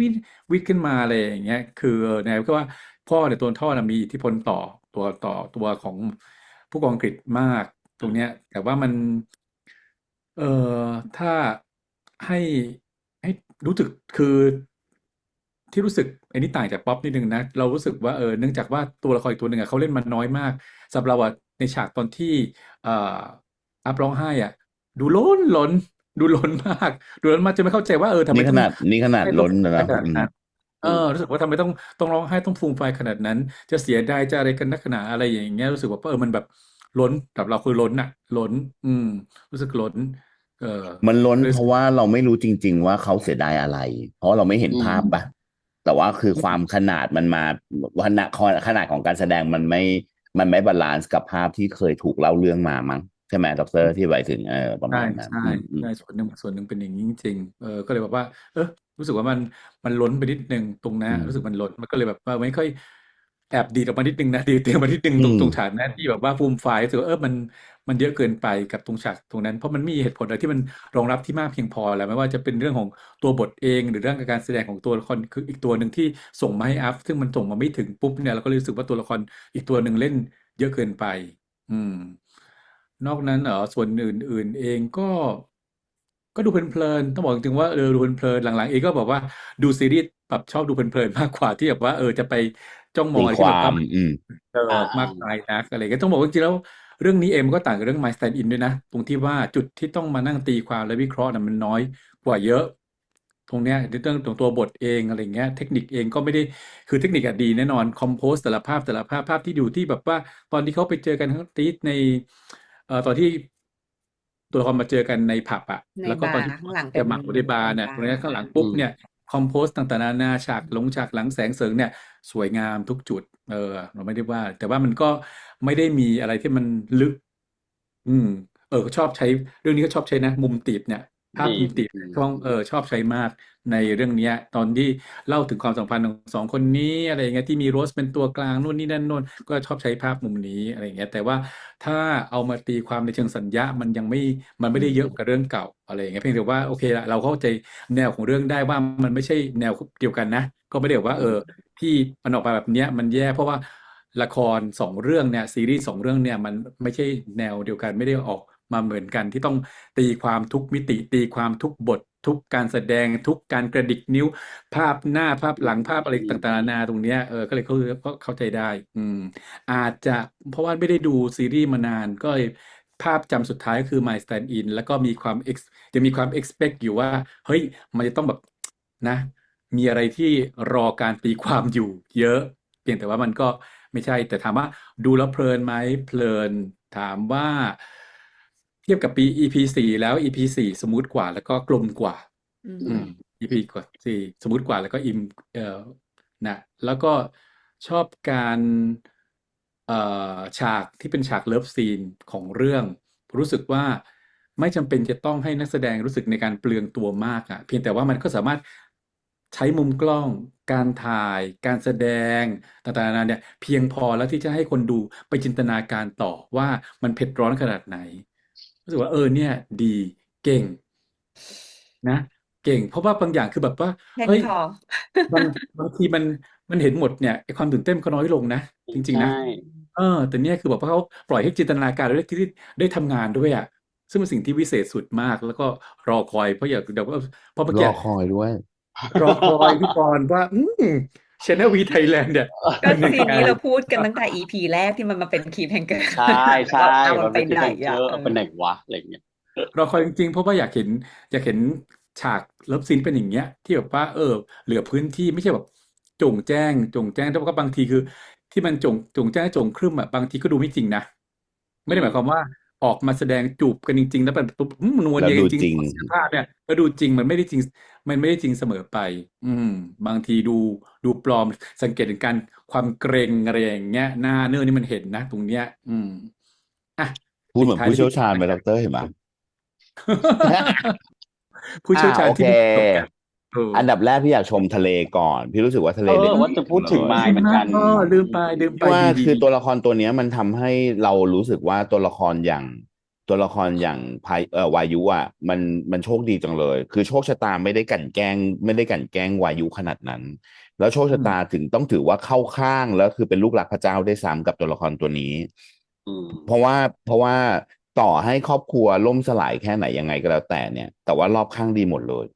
วิวิขึ้นมาอะไรอย่างเงี้ยคือแนวก็ว่าพ่อในยตัวท่อนะมีอิทธิพลต่อตัวของผู้กองกฤษมากตรงเนี้ยแต่ว่ามัน เอ่อถ้าให้ให้รู้สึกคือที่รู้สึกอันนี้ต่างจากป๊อปนิดนึงนะเรารู้สึกว่าเนื่องจากว่าตัวละครอีกตัวหนึ่งอะเขาเล่นมันน้อยมากสำหรับเราอะในฉากตอนที่เอ่ออัพร้องไห้อ่ะดูล้นดูล้นมากดูล้นมากจะไม่เข้าใจว่าทำไมต้องนี่ขนาดให้ต้องล้นนะนะขนาดนั้นอืมรู้สึกว่าทำไมต้องร้องไห้ต้องฟูมไฟายขนาดนั้นจะเสียดายจะอะไรกันนักหนาอะไรอย่างเงี้ยรู้สึกว่ามันแบบล้นกับเราคือล้นอ่ะล้นอืมรู้สึกล้น เออมันล้นเลยเพราะว่าเราไม่รู้จริงๆว่าเขาเสียดายอะไร เพราะเราไม่เห็นอืภาพปะมแต่ว่าคือความขนาดมันมาขนาดของการแสดงมันไม่บาลานซ์กับภาพที่เคยถูกเล่าเรื่องมามั้งใช่ไหมด็อกเตอร์ที่หมายถึงประใช่มาณนั้นใช่อืมใช่ส่วนหนึ่งเป็นอย่างนี้จริงๆก็เลยแบบว่ารู้สึกว่ามันล้นไปนิดนึงตรงนั้นอืมรู้สึกมันล้นมันก็เลยแบบว่าไม่ค่อยแอบดีดออกมานิดนึงนะดีดออกมานิดนึงอืมตรงฉากนั้นที่แบบว่าฟูมไฟายรู้สึกว่ามันเยอะเกินไปกับตรงฉากตรงนั้นเพราะมันมีเหตุผลอะไรที่มันรองรับที่มากเพียงพอแล้วไม่ว่าจะเป็นเรื่องของตัวบทเองหรือเรื่องการแสดงของตัวละครคืออีกตัวหนึ่งที่ส่งมาให้อัพซึ่งมันส่งมาไม่ถึงปุ๊บเนี่ยเราก็เลยรู้สึกว่าตัวละครอีกตัวหนึ่งเล่นเยอะเกินไปอืม นอกนั้นส่วนอื่นๆเองก็ดูเพลินๆต้องบอกจริงๆว่าดูเพลินๆหลังๆเองก็บอกว่าดูซีรีส์แบบชอบดูเพลินๆมากกว่าที่แบบว่าจะไปจ้องมองอะไรตีความที่แบบว่ามันอืมอ่ามากมายนักอะไรเงี้ยต้องบอกว่าจริงๆแล้วเรื่องนี้เองมันก็ต่างกับเรื่อง My Stand In ด้วยนะตรงที่ว่าจุดที่ต้องมานั่งตีความและวิเคราะห์น่ะมันน้อยกว่าเยอะตรงเนี้ยในเรื่องของตัวบทเองอะไรเงี้ยเทคนิคเองก็ไม่ได้คือเทคนิคอะดีแน่นอนคอมโพสแต่ละภาพที่ดูที่แบบว่าตอนที่เขาไปเจอกันทั้งตีใน ตอนที่ตัวละครมาเจอกันในผับอะในแล้วก็ตอนที่บาร์ข้างหลังเป็นจะหมักอยู่ในบาร์เนี่ยตรงบาร์นี้ข้างหลังอืปุ๊บมเนี่ยคอมโพสต่างๆนานาฉากหลังแสงเสริงเนี่ยสวยงามทุกจุดเราไม่ได้ว่าแต่ว่ามันก็ไม่ได้มีอะไรที่มันลึกอืมชอบใช้เรื่องนี้ก็ชอบใช้นะมุมตีบเนี่ยภาพดีมุมตีบอืมช่องชอบใช้มากในเรื่องเนี้ยตอนที่เล่าถึงความสัมพันธ์ของสองคนนี้อะไรอย่างเงี้ยที่มีโรสเป็นตัวกลางนู่นนี่นั่นโน่นก็ชอบใช้ภาพมุมนี้อะไรอย่างเงี้ยแต่ว่า ถ้าเอามาตีความในเชิงสัญญามันไม่ได้เยอะกับเรื่องเก่าอะไรอย่างเงี้ยเพียงแต่ว่าโอเคละเราเข้าใจแนวของเรื่องได้ว่ามันไม่ใช่แนวเดียวกันนะก็ไม่ได้บอกว่าที่มันออกมาแบบเนี้ยมันแย่เพราะว่าละครสองเรื่องเนี่ยซีรีส์สองเรื่องเนี่ยมันไม่ใช่แนวเดียวกันไม่ได้ออกมาเหมือนกันที่ต้องตีความทุกมิติตีความทุกบททุกการแสดงทุกการกระดิกนิ้วภาพหน้าภาพหลังภาพอะไรอืต่างๆนานามตรงเนี้ยก็เลยเข้าใจได้อืม อาจจะเพราะว่าไม่ได้ดูซีรีส์มานานก็เลยภาพจำสุดท้ายก็คือ My Stand In แล้วก็จะมีความ expect อยู่ว่าเฮ้ยมันจะต้องแบบนะมีอะไรที่รอการตีความอยู่เยอะเพียงแต่ว่ามันก็ไม่ใช่แต่ถามว่าดูแล้วเพลินไหมเพลินถามว่า เทียบกับปี EP 4แล้ว EP 4สมูทกว่าแล้วก็กลมกว่า อืม อืม EP กว่า4สมูทกว่าแล้วก็เอ่อนะแล้วก็ชอบการฉากที่เป็นฉากเลิฟซีนของเรื่องรู้สึกว่าไม่จำเป็นจะต้องให้นักแสดงรู้สึกในการเปลืองตัวมากอ่ะเพียงแต่ว่ามันก็สามารถใช้มุมกล้องการถ่ายการแสดงต่างๆนานาเนี่ยเพียงพอแล้วที่จะให้คนดูไปจินตนาการต่อว่ามันเผ็ดร้อนขนาดไหนรู้สึกว่าเนี่ยดีเก่งนะเก่งเพราะว่าบางอย่างคือแบบว่า แค่เฮ้ยนี้พอบ างทีมันเห็นหมดเนี่ยไอ้ความตื่นเต้นก็น้อยลงนะจริงๆนะ ใช่แต่เนี่ยคือแบบว่าเขาปล่อยให้จินตนาการได้ทำงานด้วยอ่ะซึ่งเป็นสิ่งที่วิเศษสุดมากแล้วก็รอคอยเพราะอยากเดี๋ยวว่าเพราะเมื่อรกี้อคอยด้วย รอคอยพี่กรณ์ว่าChannel V Thailand เนี่ย ก็ เป็นยัง ซีน ไง นี้เราพูดกันตั้งแต่ EP แรกที่มันมาเป็นคีย์แฮงเกอร์ ใช่ใช่ ว่าเอามั มัน น ไป เป็น ไหน แเจ อ่ะ อเป็นไหนวะอะไรเงี้ย รอคอยจริงๆเพราะว่าอยากเห็นฉากเลิฟซีนเป็นอย่างเงี้ยที่แบบว่าเหลือพื้นที่ไม่ใช่แบบจงแจ้งแต่ว่าบางทีคือที่มันจงแจ้งจงครึ่มอ่ะบางทีก็ดูไม่จริงนะไม่ได้หมายความว่าออกมาแสดงจูบกันจริงๆแล้วแบบปุ๊บนวล แล้ว เนีย ดู จริง จริง ๆเสียภาพเนี่ยแล้วดูจริงมันไม่ได้จริงเสมอไป บางทีดูปลอมสังเกตถึงการความเกรงอะไรอย่างเงี้ยหน้าเนื้อนี่มันเห็นนะตรงเนี้ยอ่ะพูดเหมือน ปิดท้าย ผู้ ด้วย เชี่ยว พี่ ชาญ กรณ์ ไป นะค ด รับ รเห็นไหม ผู้เชี่ยวชาญ โอเค ที่มีประสบการณ์อันดับแรกพี่อยากชมทะเลก่อน พี่รู้สึกว่าทะเลเล่น ว่า ดี จะ จั พู ง ด เล ถึง ย มายเหมือนกัน ลืมไป พี่ว่า ดี คือตัวละครตัวเนี้ยมันทำให้เรารู้สึกว่าตัวละครอย่างวายุอ่ะมันโชคดีจังเลย คือโชคชะตาไม่ได้กลั่นแกล้งวายุขนาดนั้น แล้วโชคชะตาถึงต้องถือว่าเข้าข้างแล้วคือเป็นลูกรักพระเจ้าได้ซ้ำกับตัวละครตัวนี้ อืม เพราะว่าต่อให้ครอบครัวล่มสลายแค่ไหนยังไงก็แล้วแต่เนี่ย แต่ว่ารอบข้างดีหมดเลย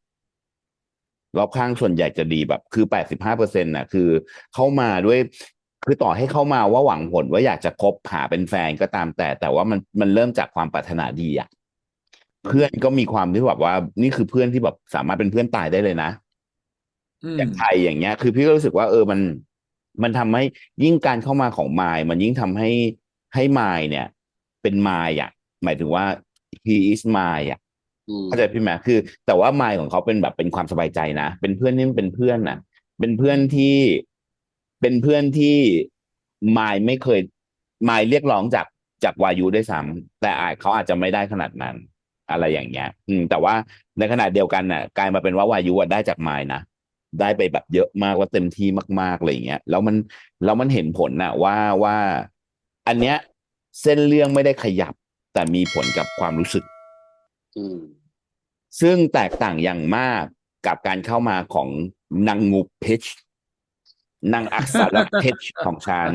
รอบข้างส่วนใหญ่จะดีแบบคือ85%น่ะคือเข้ามาด้วยคือต่อให้เข้ามาว่าหวังผลว่าอยากจะคบหาเป็นแฟนก็ตามแต่ว่ามันเริ่มจากความปรารถนาดีอ่ะเพื่อนก็มีความที่แบบว่านี่คือเพื่อนที่แบบสามารถเป็นเพื่อนตายได้เลยนะ อย่างไทยอย่างเงี้ย คือพี่ก็รู้สึกว่ามันทำให้ยิ่งการเข้ามาของมายมันยิ่งทำให้มายเนี่ย เป็นมายอ่ะ หมายถึงว่า he is มายอ่ะ เข้าใจพี่ไหมคือ แต่ว่ามายของเขาเป็นแบบเป็นความสบายใจนะเป็นเพื่อนนี่เป็นเพื่อนน่ะ เป็นเพื่อนที่มายไม่เคยมายเรียกร้องจากวายุด้วยซ้ำแต่เขาอาจจะไม่ได้ขนาดนั้น อะไรอย่างเงี้ยแต่ว่าในขณะเดียวกันน่ะกลายมาเป็นว่าวายุได้จากมายนะได้ไปแบบเยอะมากว่าเต็มที่มากๆอะไรอย่างเงี้ยแล้วมันเห็นผลน่ะว่าอันเนี้ยเส้นเรื่องไม่ได้ขยับ แต่มีผลกับความรู้สึก ซึ่งแตกต่างอย่างมากกับการเข้ามาของนางงูเพชรนางอักษรเพชรของฉัน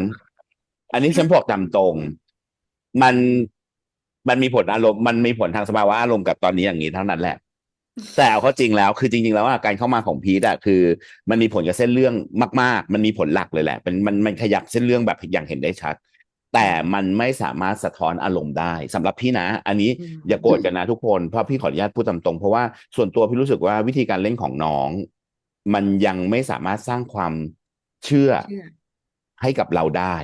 อันนี้ฉันบอกตามตรง มันมีผลอารมณ์มันมีผลทางสภาวะอารมณ์กับตอนนี้อย่างนี้เท่านั้นแหละ แต่เอาเข้าจริงแล้วคือจริงๆแล้วการเข้ามาของพีทคือมันมีผลกับเส้นเรื่องมากๆมันมีผลหลักเลยแหละมันขยับเส้นเรื่องแบบอย่างเห็นได้ชัด แต่มันไม่สามารถสะท้อนอารมณ์ได้สำหรับพี่นะ อันนี้อย่าโกรธกันนะทุกคนเพราะพี่ขออนุญาตพูดตามตรงเพราะว่าส่วนตัวพี่รู้สึกว่าวิธีการเล่นของน้อง มันยังไม่สามารถสร้างความเชื่อให้กับเราได้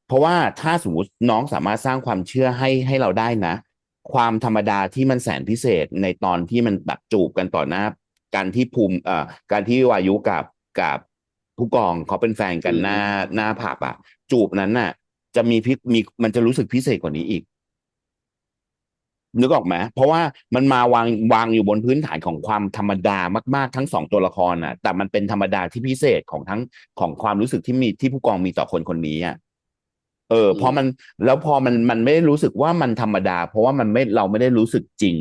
เพราะว่าถ้าสมมติน้องสามารถสร้างความเชื่อให้เราได้นะ ความธรรมดาที่มันแสนพิเศษในตอนที่มันแบบจูบกันต่อหน้าการที่วายุกับผู้กองเขาเป็นแฟนกันหน้าผับจูบนั้นน่ะ จะมันจะรู้สึกพิเศษกว่านี้อีก นึกออกไหมเพราะว่ามันมาวางอยู่บนพื้นฐานของความธรรมดามากๆทั้งสองตัวละครน่ะ แต่มันเป็นธรรมดาที่พิเศษของความรู้สึกที่ผู้กองมีต่อคนนี้พอมันไม่ได้รู้สึกว่ามันธรรมดา เพราะว่าเราไม่ได้รู้สึกจริง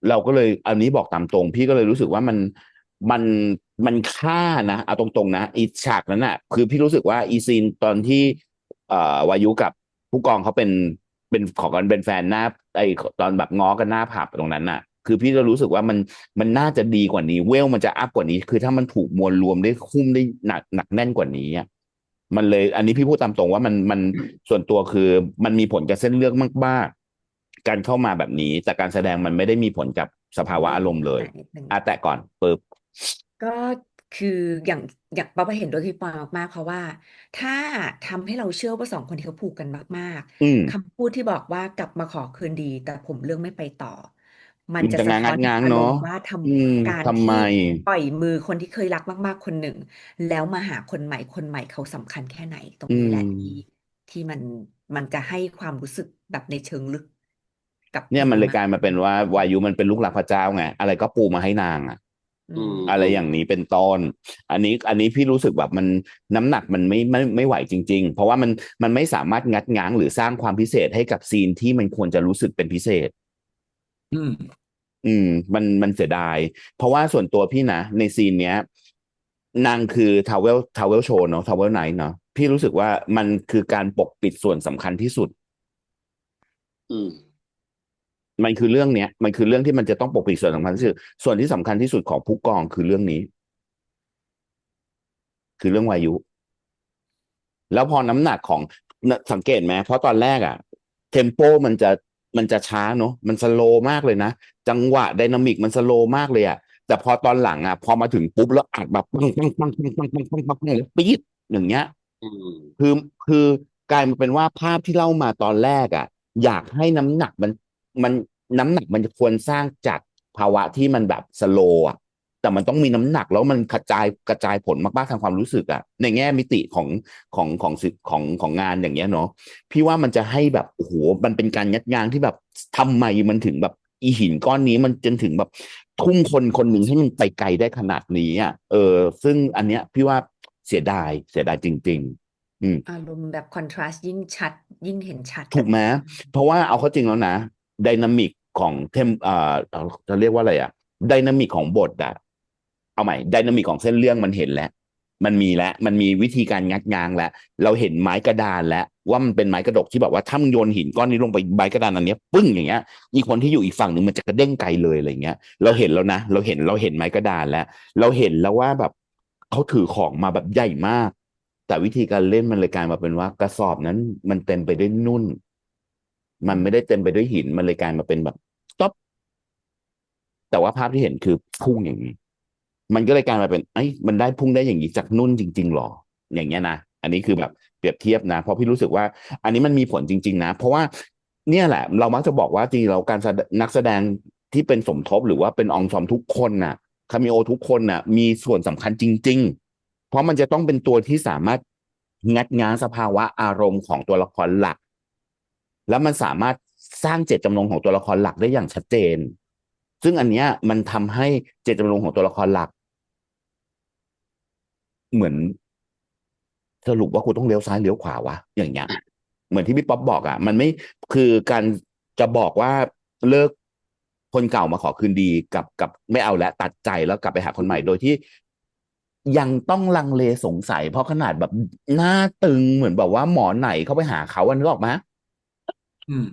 เราก็เลยอันนี้บอกตามตรงพี่ก็เลยรู้สึกว่ามันฆ่านะเอาตรงๆนะอีฉากนั้นน่ะคือพี่รู้สึกว่าอีซีนตอนที่วายุกับผู้กองเขาเป็นขอกันเป็นแฟนหน้าตอนแบบง้อกันหน้าผับตรงนั้นน่ะ คือพี่ก็รู้สึกว่ามันน่าจะดีกว่านี้เวลมันจะอัพกว่านี้ คือถ้ามันถูกมวลรวมได้คุ้มได้หนักแน่นกว่านี้มันเลยอันนี้พี่พูดตามตรงว่ามันส่วนตัวคือมันมีผลกับเส้นเรื่องมากๆการเข้ามาแบบนี้แต่การแสดงมันไม่ได้มีผลกับสภาวะอารมณ์เลยแต่ก่อนปึ๊บ ก็คืออย่าง อยากป๊อปเห็นด้วยพี่ปอยมากๆเพราะว่าถ้าทำให้เราเชื่อว่าสองคนที่เขาผูกกันมากอืมๆคำพูดที่บอกว่ากลับมาขอคืนดีแต่ผมเรื่องไม่ไปต่อมันมันจะจะสะท้อนถึงง้างเนาะอารมณ์ว่าอืมการทำไมที่ปล่อยมือคนที่เคยรักมากๆคนหนึ่งแล้วมาหาคนใหม่คนใหม่เขาสำคัญแค่ไหนตรงอืนี้แหละมที่มันจะให้ความรู้สึกแบบในเชิงลึกกับเพเนี่ยลงมากมันเลยกลายมาเป็นว่าวายุมันเป็นลูกหลักพระเจ้าไงอะไรก็ปูมาให้นางอ่ะ อือืมมอะไรอืมอย่างนี้เป็นต้นอันนี้พี่รู้สึกแบบมันน้ำหนักมันไม่ไหวจริงๆเพราะว่ามันไม่สามารถงัดง้างหรือสร้างความพิเศษให้กับซีนที่มันควรจะรู้สึกเป็นพิเศษอืมมันเสียดายเพราะว่าส่วนตัวพี่นะในซีนเนี้ยนางคือทาวเวลโชว์เนาะทาวเวลไนท์เนาะพี่รู้สึกว่ามันคือการปกปิดส่วนสำคัญที่สุดอืมมันคือเรื่องเนี้ยมันคือเรื่องที่มันจะต้องปกปิดส่วนสำคัญที่สุดส่วนที่สำคัญที่สุดของผู้กองคือเรื่องนี้คือเรื่องวายุ แล้วพอน้ำหนักของสังเกตไหมเพราะตอนแรกอะเทมโปมันจะช้าเนอะมันสโลว์มากเลยนะจังหวะไดนามิกมันสโลว์มากเลยอะแต่พอตอนหลังอะพอมาถึงปุ๊บแล้วอัดแบบปังปังปังปังปังปังปังปังปังแล้วปี๊ดอย่างเงี้ยอืมคือคือกลายมาเป็นว่าภาพที่เล่ามาตอนแรกอะอยากให้น้ำหนักมันน้ำหนักมันควรสร้างจากภาวะที่มันแบบสโลว์อะ แต่มันต้องมีน้ำหนักแล้วมันกระจายผลมากๆทางความรู้สึกอะในแง่มิติของงานอย่างเงี้ยเนาะพี่ว่ามันจะให้แบบโอ้โหมันเป็นการยัดยางที่แบบทำไมมันถึงแบบอีหินก้อนนี้มันจนถึงแบบทุ่มคนคนหนึ่งให้มันไปไกลได้ขนาดนี้อ่ะซึ่งอันเนี้ยพี่ว่าเสียดายจริงๆอารมณ์แบบคอนทราสต์ยิ่งชัดยิ่งเห็นชัดถูกไหมเพราะว่าเอาเข้าจริงแล้วนะไดนามิกของจะเรียกว่าอะไรอะไดนามิกของบทอะเอาใหม่ไดนามิกของเส้นเรื่องมันเห็นแล้วมันมีวิธีการงัดง้างแล้วเราเห็นไม้กระดานแล้วว่ามันเป็นไม้กระดกที่แบบว่าถ้ามึงโยนหินก้อนนี้ลงไปไม้กระดานอันเนี้ยปึ้งอย่างเงี้ยอีกคนที่อยู่อีกฝั่งหนึ่งมันจะกระเด้งไกลเลยอะไรเงี้ยเราเห็นแล้วนะเราเห็นไม้กระดานแล้วเราเห็นแล้วว่าแบบเขาถือของมาแบบใหญ่มาก แต่วิธีการเล่นมันเลยกลายมาเป็นว่ากระสอบนั้นมันเต็มไปด้วยนุ่นมันไม่ได้เต็มไปด้วยหินมันเลยกลายมาเป็นแบบต๊อปแต่ว่าภาพที่เห็นคือพุ่งอย่างนี้มันก็เลยกลายมาเป็นมันได้พุ่งได้อย่างนี้จากนุ่นจริงๆหรออย่างเงี้ยนะอันนี้คือแบบเปรียบเทียบนะเพราะพี่รู้สึกว่าอันนี้มันมีผลจริงๆนะเพราะว่าเนี่ยแหละเรามักจะบอกว่าจริงๆเราการนักแสดงที่เป็นสมทบหรือว่าเป็นองซอมทุกคนน่ะคาเมโอทุกคนน่ะมีส่วนสำคัญจริงๆเพราะมันจะต้องเป็นตัวที่สามารถ งัดง้างสภาวะอารมณ์ของตัวละครหลักแล้วมันสามารถสร้างเจตจำนงของตัวละครหลักได้อย่างชัดเจนซึ่งอันเนี้ยมันทำให้เจตจำนงของตัวละครหลักเหมือนสรุปว่ากูต้องเลี้ยวซ้ายเลี้ยวขวาวะอย่างเงี้ยเหมือนที่พี่ป๊อปบอกอ่ะมันไม่คือการจะบอกว่าเลิกคนเก่ามาขอคืนดีกับไม่เอาแล้วตัดใจแล้วกลับไปหาคนใหม่โดยที่ยังต้องลังเลสงสัยเพราะขนาดแบบหน้าตึงเหมือนแบบว่าหมอไหนเข้าไปหาเขาอันนึกออกไหม อืม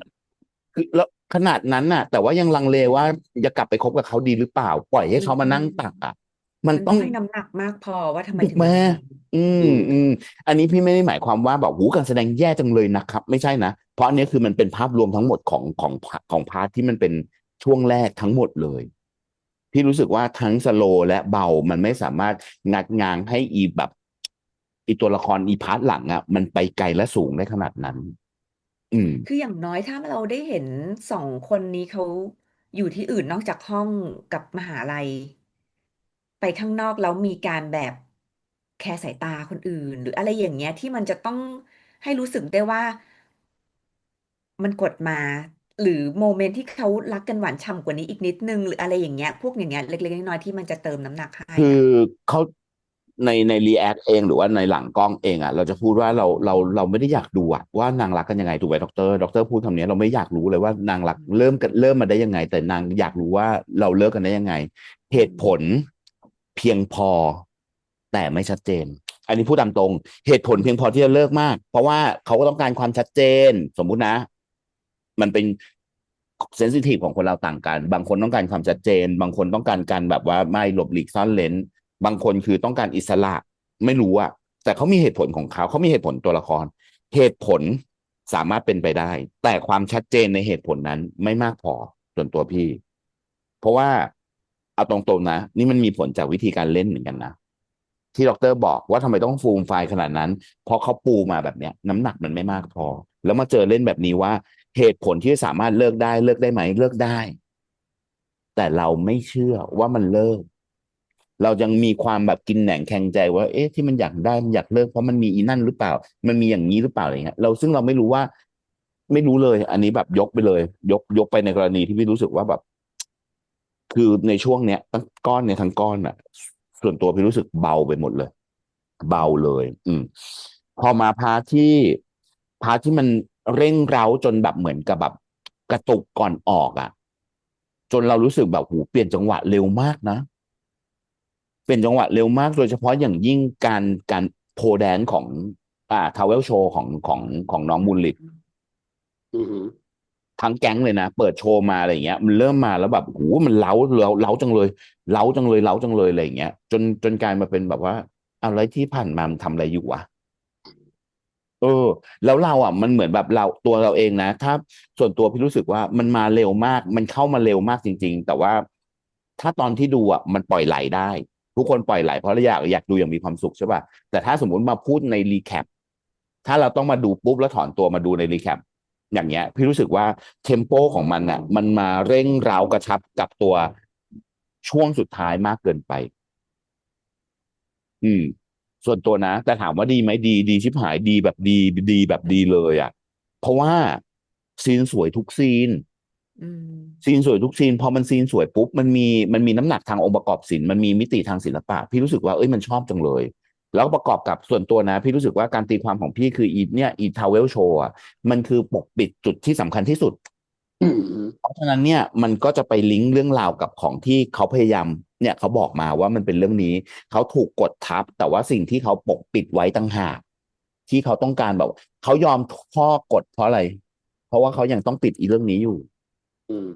คือแล้วขนาดนั้นน่ะแต่ว่ายังลังเลว่าจะกลับไปคบกับเขาดีหรือเปล่าปล่อยให้มันต้องเขามานั่งตักอ่ะมันมันต้องต้องให้น้ำหนักมากพอว่าทำไมถูกไหมถึงลังเลอืมอืมอืมอันนี้พี่ไม่ได้หมายความว่าแบบหูการแสดงแย่จังเลยนะครับไม่ใช่นะเพราะอันนี้คือมันเป็นภาพรวมทั้งหมดของพาร์ทที่มันเป็นช่วงแรกทั้งหมดเลยพี่รู้สึกว่าทั้งสโลว์และเบามันไม่สามารถงัดง้างให้อีแบบอีตัวละครอีพาร์ทหลังอ่ะมันไปไกลและสูงได้ขนาดนั้นอืมคืออย่างน้อยถ้าเราได้เห็นสองคนนี้เขาอยู่ที่อื่นนอกจากห้องกับมหาลัยไปข้างนอกแล้วมีการแบบแคร์สายตาคนอื่นหรืออะไรอย่างเงี้ยที่มันจะต้องให้รู้สึกได้ว่ามันกดมาหรือโมเมนต์ที่เขารักกันหวานฉ่ำกว่านี้อีกนิดนึงหรืออะไรอย่างเงี้ยพวกอย่างเงี้ยเล็กๆน้อยๆที่มันจะเติมน้ำหนักให้คืออ่ะเขาในรีแอคเองหรือว่าในหลังกล้องเองอ่ะเราจะพูดว่าเราไม่ได้อยากดูอ่ะว่านางรักกันยังไงถูกไหมด็อกเตอร์พูดคำนี้เราไม่อยากรู้เลยว่านางรักเริ่มมาได้ยังไงแต่นางอยากรู้ว่าเราเลิกกันได้ยังไงเหตุผลเพียงพอแต่ไม่ชัดเจนอันนี้พูดตามตรงเหตุผลเพียงพอที่จะเลิกมากเพราะว่าเขาก็ต้องการความชัดเจนสมมุตินะมันเป็นเซนซิทีฟของคนเราต่างกันบางคนต้องการความชัดเจนบางคนต้องการการแบบว่าไม่หลบหลีกซ่อนเร้น บางคนคือต้องการอิสระไม่รู้อะแต่เขามีเหตุผลของเขามีเหตุผลตัวละครเหตุผลสามารถเป็นไปได้แต่ความชัดเจนในเหตุผลนั้นไม่มากพอส่วนตัวพี่เพราะว่าเอาตรงๆนะนี่มันมีผลจากวิธีการเล่นเหมือนกันนะ ที่ดรบอกว่าทำไมต้องฟูมไฟล์ขนาดนั้น เพราะเขาปูมาแบบเนี้ยน้ำหนักมันไม่มากพอ แล้วมาเจอเล่นแบบนี้ว่าเหตุผลที่สามารถเลิกได้ไหมเลิกได้ แต่เราไม่เชื่อว่ามันเลิก เรายังมีความแบบกินแหนงแคงใจว่าเอ๊ะที่มันอยากได้มันอยากเลิกเพราะมันมีอีนั่นหรือเปล่า มันมีอย่างนี้หรือเปล่าอะไรเงี้ยซึ่งเราไม่รู้ว่า ไม่รู้เลย อันนี้แบบยกไปเลย ยกไปในกรณีที่พี่รู้สึกว่าแบบ คือในช่วงเนี้ยทั้งก้อนเนี่ยทั้งก้อนอ่ะ ส่วนตัวพี่รู้สึกเบาไปหมดเลย เบาเลย พอมาพาร์ทที่มันเร่งเร้าจนแบบเหมือนกับแบบกระตุกก่อนออกอ่ะ จนเรารู้สึกแบบหูเปลี่ยนจังหวะเร็วมากนะ เปลี่ยนจังหวะเร็วมากโดยเฉพาะอย่างยิ่งการโพแดนของทาวเวลโชว์ของน้องมูลลิด อือหือ ทั้งแก๊งเลยนะเปิดโชว์มาอะไรอย่างเงี้ยมันเริ่มมาแล้วแบบโหมันเล้าจังเลยเล้าจังเลยอะไรอย่างเงี้ยจนกลายมาเป็นแบบว่าอะไรที่ผ่านมามันทำอะไรอยู่วะแล้วเราอ่ะมันเหมือนแบบตัวเราเองนะถ้าส่วนตัวพี่รู้สึกว่ามันมาเร็วมากมันเข้ามาเร็วมากจริงๆแต่ว่าถ้าตอนที่ดูอ่ะมันปล่อยไหลได้ทุกคนปล่อยไหลเพราะเราอยากดูอย่างมีความสุขใช่ป่ะแต่ถ้าสมมติมาพูดในรีแคปถ้าเราต้องมาดูปุ๊บแล้วถอนตัวมาดูในรีแคปอย่างเงี้ยพี่รู้สึกว่าเทมโปของมันอ่ะมันมาเร่งเร้ากระชับกับตัวช่วงสุดท้ายมากเกินไป อืมส่วนตัวนะแต่ถามว่าดีไหมดีชิบหายดีแบบดีแบบดีเลยอ่ะเพราะว่าซีนสวยทุกซีน อืม ซีนสวยทุกซีนพอมันซีนสวยปุ๊บมันมีน้ำหนักทางองค์ประกอบศิลป์มันมีมิติทางศิลปะพี่รู้สึกว่าเอ้ยมันชอบจังเลย แล้วประกอบกับส่วนตัวนะพี่รู้สึกว่าการตีความของพี่คืออีทาวเวลโชว์อ่ะมันคือปกปิดจุดที่สำคัญที่สุด อือหือ เพราะฉะนั้นเนี่ยมันก็จะไปลิงก์เรื่องราวกับของที่เขาพยายามเนี่ยเขาบอกมาว่ามันเป็นเรื่องนี้เขาถูกกดทับแต่ว่าสิ่งที่เขาปกปิดไว้ต่างหากที่เขาต้องการแบบเขายอมข้อกฎเพราะอะไรเพราะว่าเขายังต้องปิดอีเรื่องนี้อยู่ อืม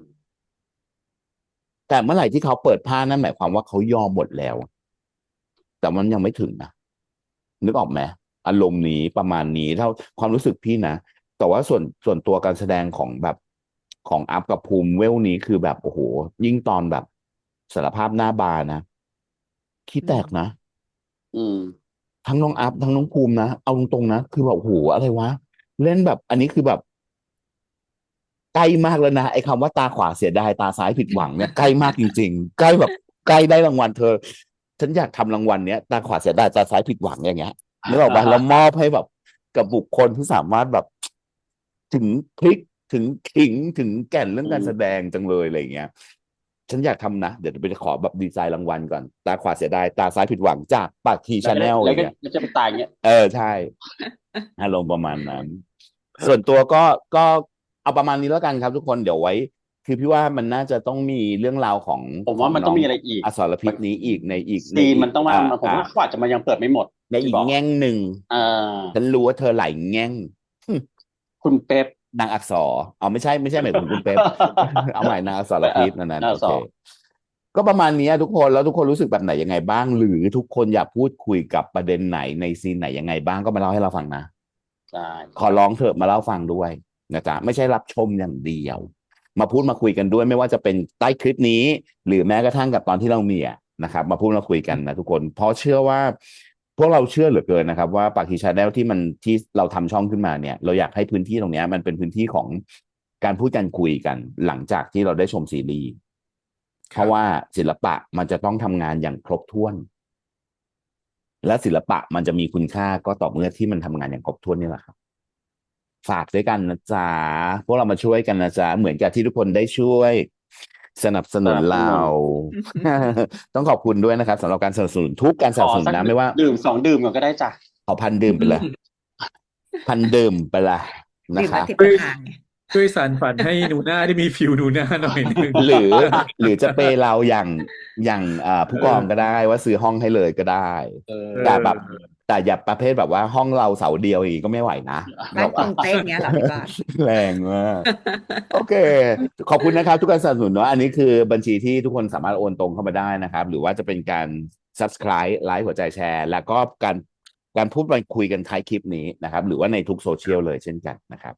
แต่เมื่อไหร่ที่เขาเปิดผ้านั่นหมายความว่าเขายอมหมดแล้ว แต่มันยังไม่ถึงนะนึกออกไหมอารมณ์นี้ประมาณนี้เท่าความรู้สึกพี่นะแต่ว่าส่วนตัวการแสดงของแบบของอัพกับภูมิเวลนี้คือแบบโอ้โหยิ่งตอนแบบสารภาพหน้าบาร์นะขี้แตกนะ อืม ทั้งน้องอัพทั้งน้องภูมินะเอาตรงๆนะคือแบบโอ้โหอะไรวะเล่นแบบอันนี้คือแบบใกล้มากแล้วนะไอ้คำว่าตาขวาเสียดายตาซ้ายผิดหวังเนี่ยใกล้มากจริงๆใกล้แบบใกล้ได้รางวัลเธอฉันอยากทำรางวัลเนี้ยตาขวาเสียดายตาซ้ายผิดหวังอย่างเงี้ยนึกออกปะแล้วมอบให้แบบกับบุคคลที่สามารถแบบถึงพลิกถึงขิงถึงแก่นเรื่องการแสดงจังเลยอะไรอย่างเงี้ยฉันอยากทำนะเดี๋ยวไปขอแบบดีไซน์รางวัลก่อนตาขวาเสียดายตาซ้ายผิดหวังจากปากทีชาแนลอแล้วก็ย่างเงี้ย แล้วจะไปตายอย่างเงี้ย ใช่อารมณ์ประมาณนั้น ส่วนตัวก็เอาประมาณนี้แล้วกันครับทุกคนเดี๋ยวไว้ คือพี่ว่ามันน่าจะต้องมีเรื่องราวของผมของน้องว่ามันต้องมีอะไรอีกอสรพิมันษนี้อีกในอีกในซีนอีกมันต้องมาผมว่าเขาอาจจะมันยังเปิดไม่หมดในอีที่บอกกแง่งหนึ่งอ่าฉันรู้ว่าเธอหลายแง่ง คุณเป๊ป นางอักษรเอาไม่ใช่หมายถึงคุณเป๊ป เอาหมายนางอักษรพิษนั้นโอเค ก็ประมาณนี้ทุกคนแล้วทุกคนรู้สึกแบบไหนยังไงบ้าง หรือทุกคนอยากพูดคุยกับประเด็นไหนในซีนไหนยังไงบ้างก็มาเล่าให้เราฟังนะ ใช่ขอร้องเถอะมาเล่าฟังด้วยนะจ๊ะไม่ใช่รับชมอย่างเดียว มาพูดมาคุยกันด้วยไม่ว่าจะเป็นใต้คลิปนี้ หรือแม้กระทั่งกับตอนที่เรามีนะครับมาพูดมาคุยกันนะทุกคนเพราะเชื่อว่า พวกเราเชื่อเหลือเกินนะครับว่าปากทีชาแนลที่เราทำช่องขึ้นมาเนี่ยเราอยากให้พื้นที่ตรงนี้มันเป็นพื้นที่ของการพูดกันคุยกัน หลังจากที่เราได้ชมซีรีส์เพราะว่าศิลปะมันจะต้องทำงานอย่างครบถ้วน และศิลปะมันจะมีคุณค่าก็ต่อเมื่อที่มันทำงานอย่างครบถ้วนนี่แหละครับฝากด้วยกันนะจ๊ะพวกเรามาช่วยกันนะจ๊ะเหมือนกับที่ทุกคนได้ช่วยสนับสนุนเรา ต้องขอบคุณด้วยนะครับสำหรับการสนับสนุนทุกการสนับสนุนนะไม่ว่า ดื่ม2 ดื่มก่อนก็ได้จ้ะเอาพันดื่มไปเลยพันดื่มไปละนะดื่ม ค แล้ รั ว บ ติดประทานไง ช่วยสานฝันให้หนูหน้าได้มีฟิวหนูหน้าหน่อยนึง หรือจะเปย์เราอย่างผู้กองก็ได้ว่าซื้อห้องให้เลยก็ได้ แต่แบบแต่อย่าประเภทแบบว่าห้องเราเสาเดียวอย่างนี้ก็ไม่ไหวนะ บ้านกงเต็กเงี้ยเหรอพี่บอล แรงมาก โอเค ขอบคุณนะครับทุกการสนับสนุนเนาะอันนี้คือบัญชีที่ทุกคนสามารถโอนตรงเข้ามาได้นะครับ หรือว่าจะเป็นการ subscribe ไลค์หัวใจแชร์ แล้วก็การพูดไปคุยกันท้ายคลิปนี้นะครับ หรือว่าในทุกโซเชียลเลยเช่นกันนะครับ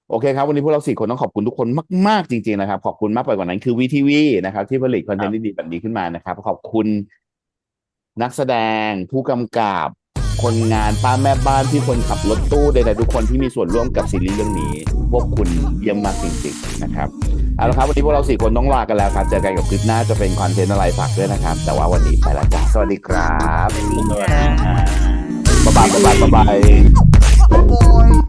โอเคครับ วันนี้พวกเรา4 คนต้องขอบคุณทุกคนมากๆจริงๆนะครับ ขอบคุณมากไปกว่านั้นคือ VTV นะครับที่ผลิตคอนเทนต์ดีๆแบบนี้ขึ้นมานะครับ ขอบคุณ นักแสดงผู้กำกับ คนงานป้าแม่บ้านที่คนขับรถตู้ใดๆทุกคนที่มีส่วนร่วมกับซีรีส์เรื่องนี้ พวกคุณเยี่ยมมากจริงๆนะครับเอาละครับวันนี้พวกเรา4คนต้องลากันแล้วครับเจอกันกับคลิปหน้าจะเป็นคอนเทนต์อะไรฝากด้วยนะครับแต่ว่าวันนี้ไปแล้วจ้าสวัสดีครับ สวัสดีครับ บ๊ายบาย Oh boy.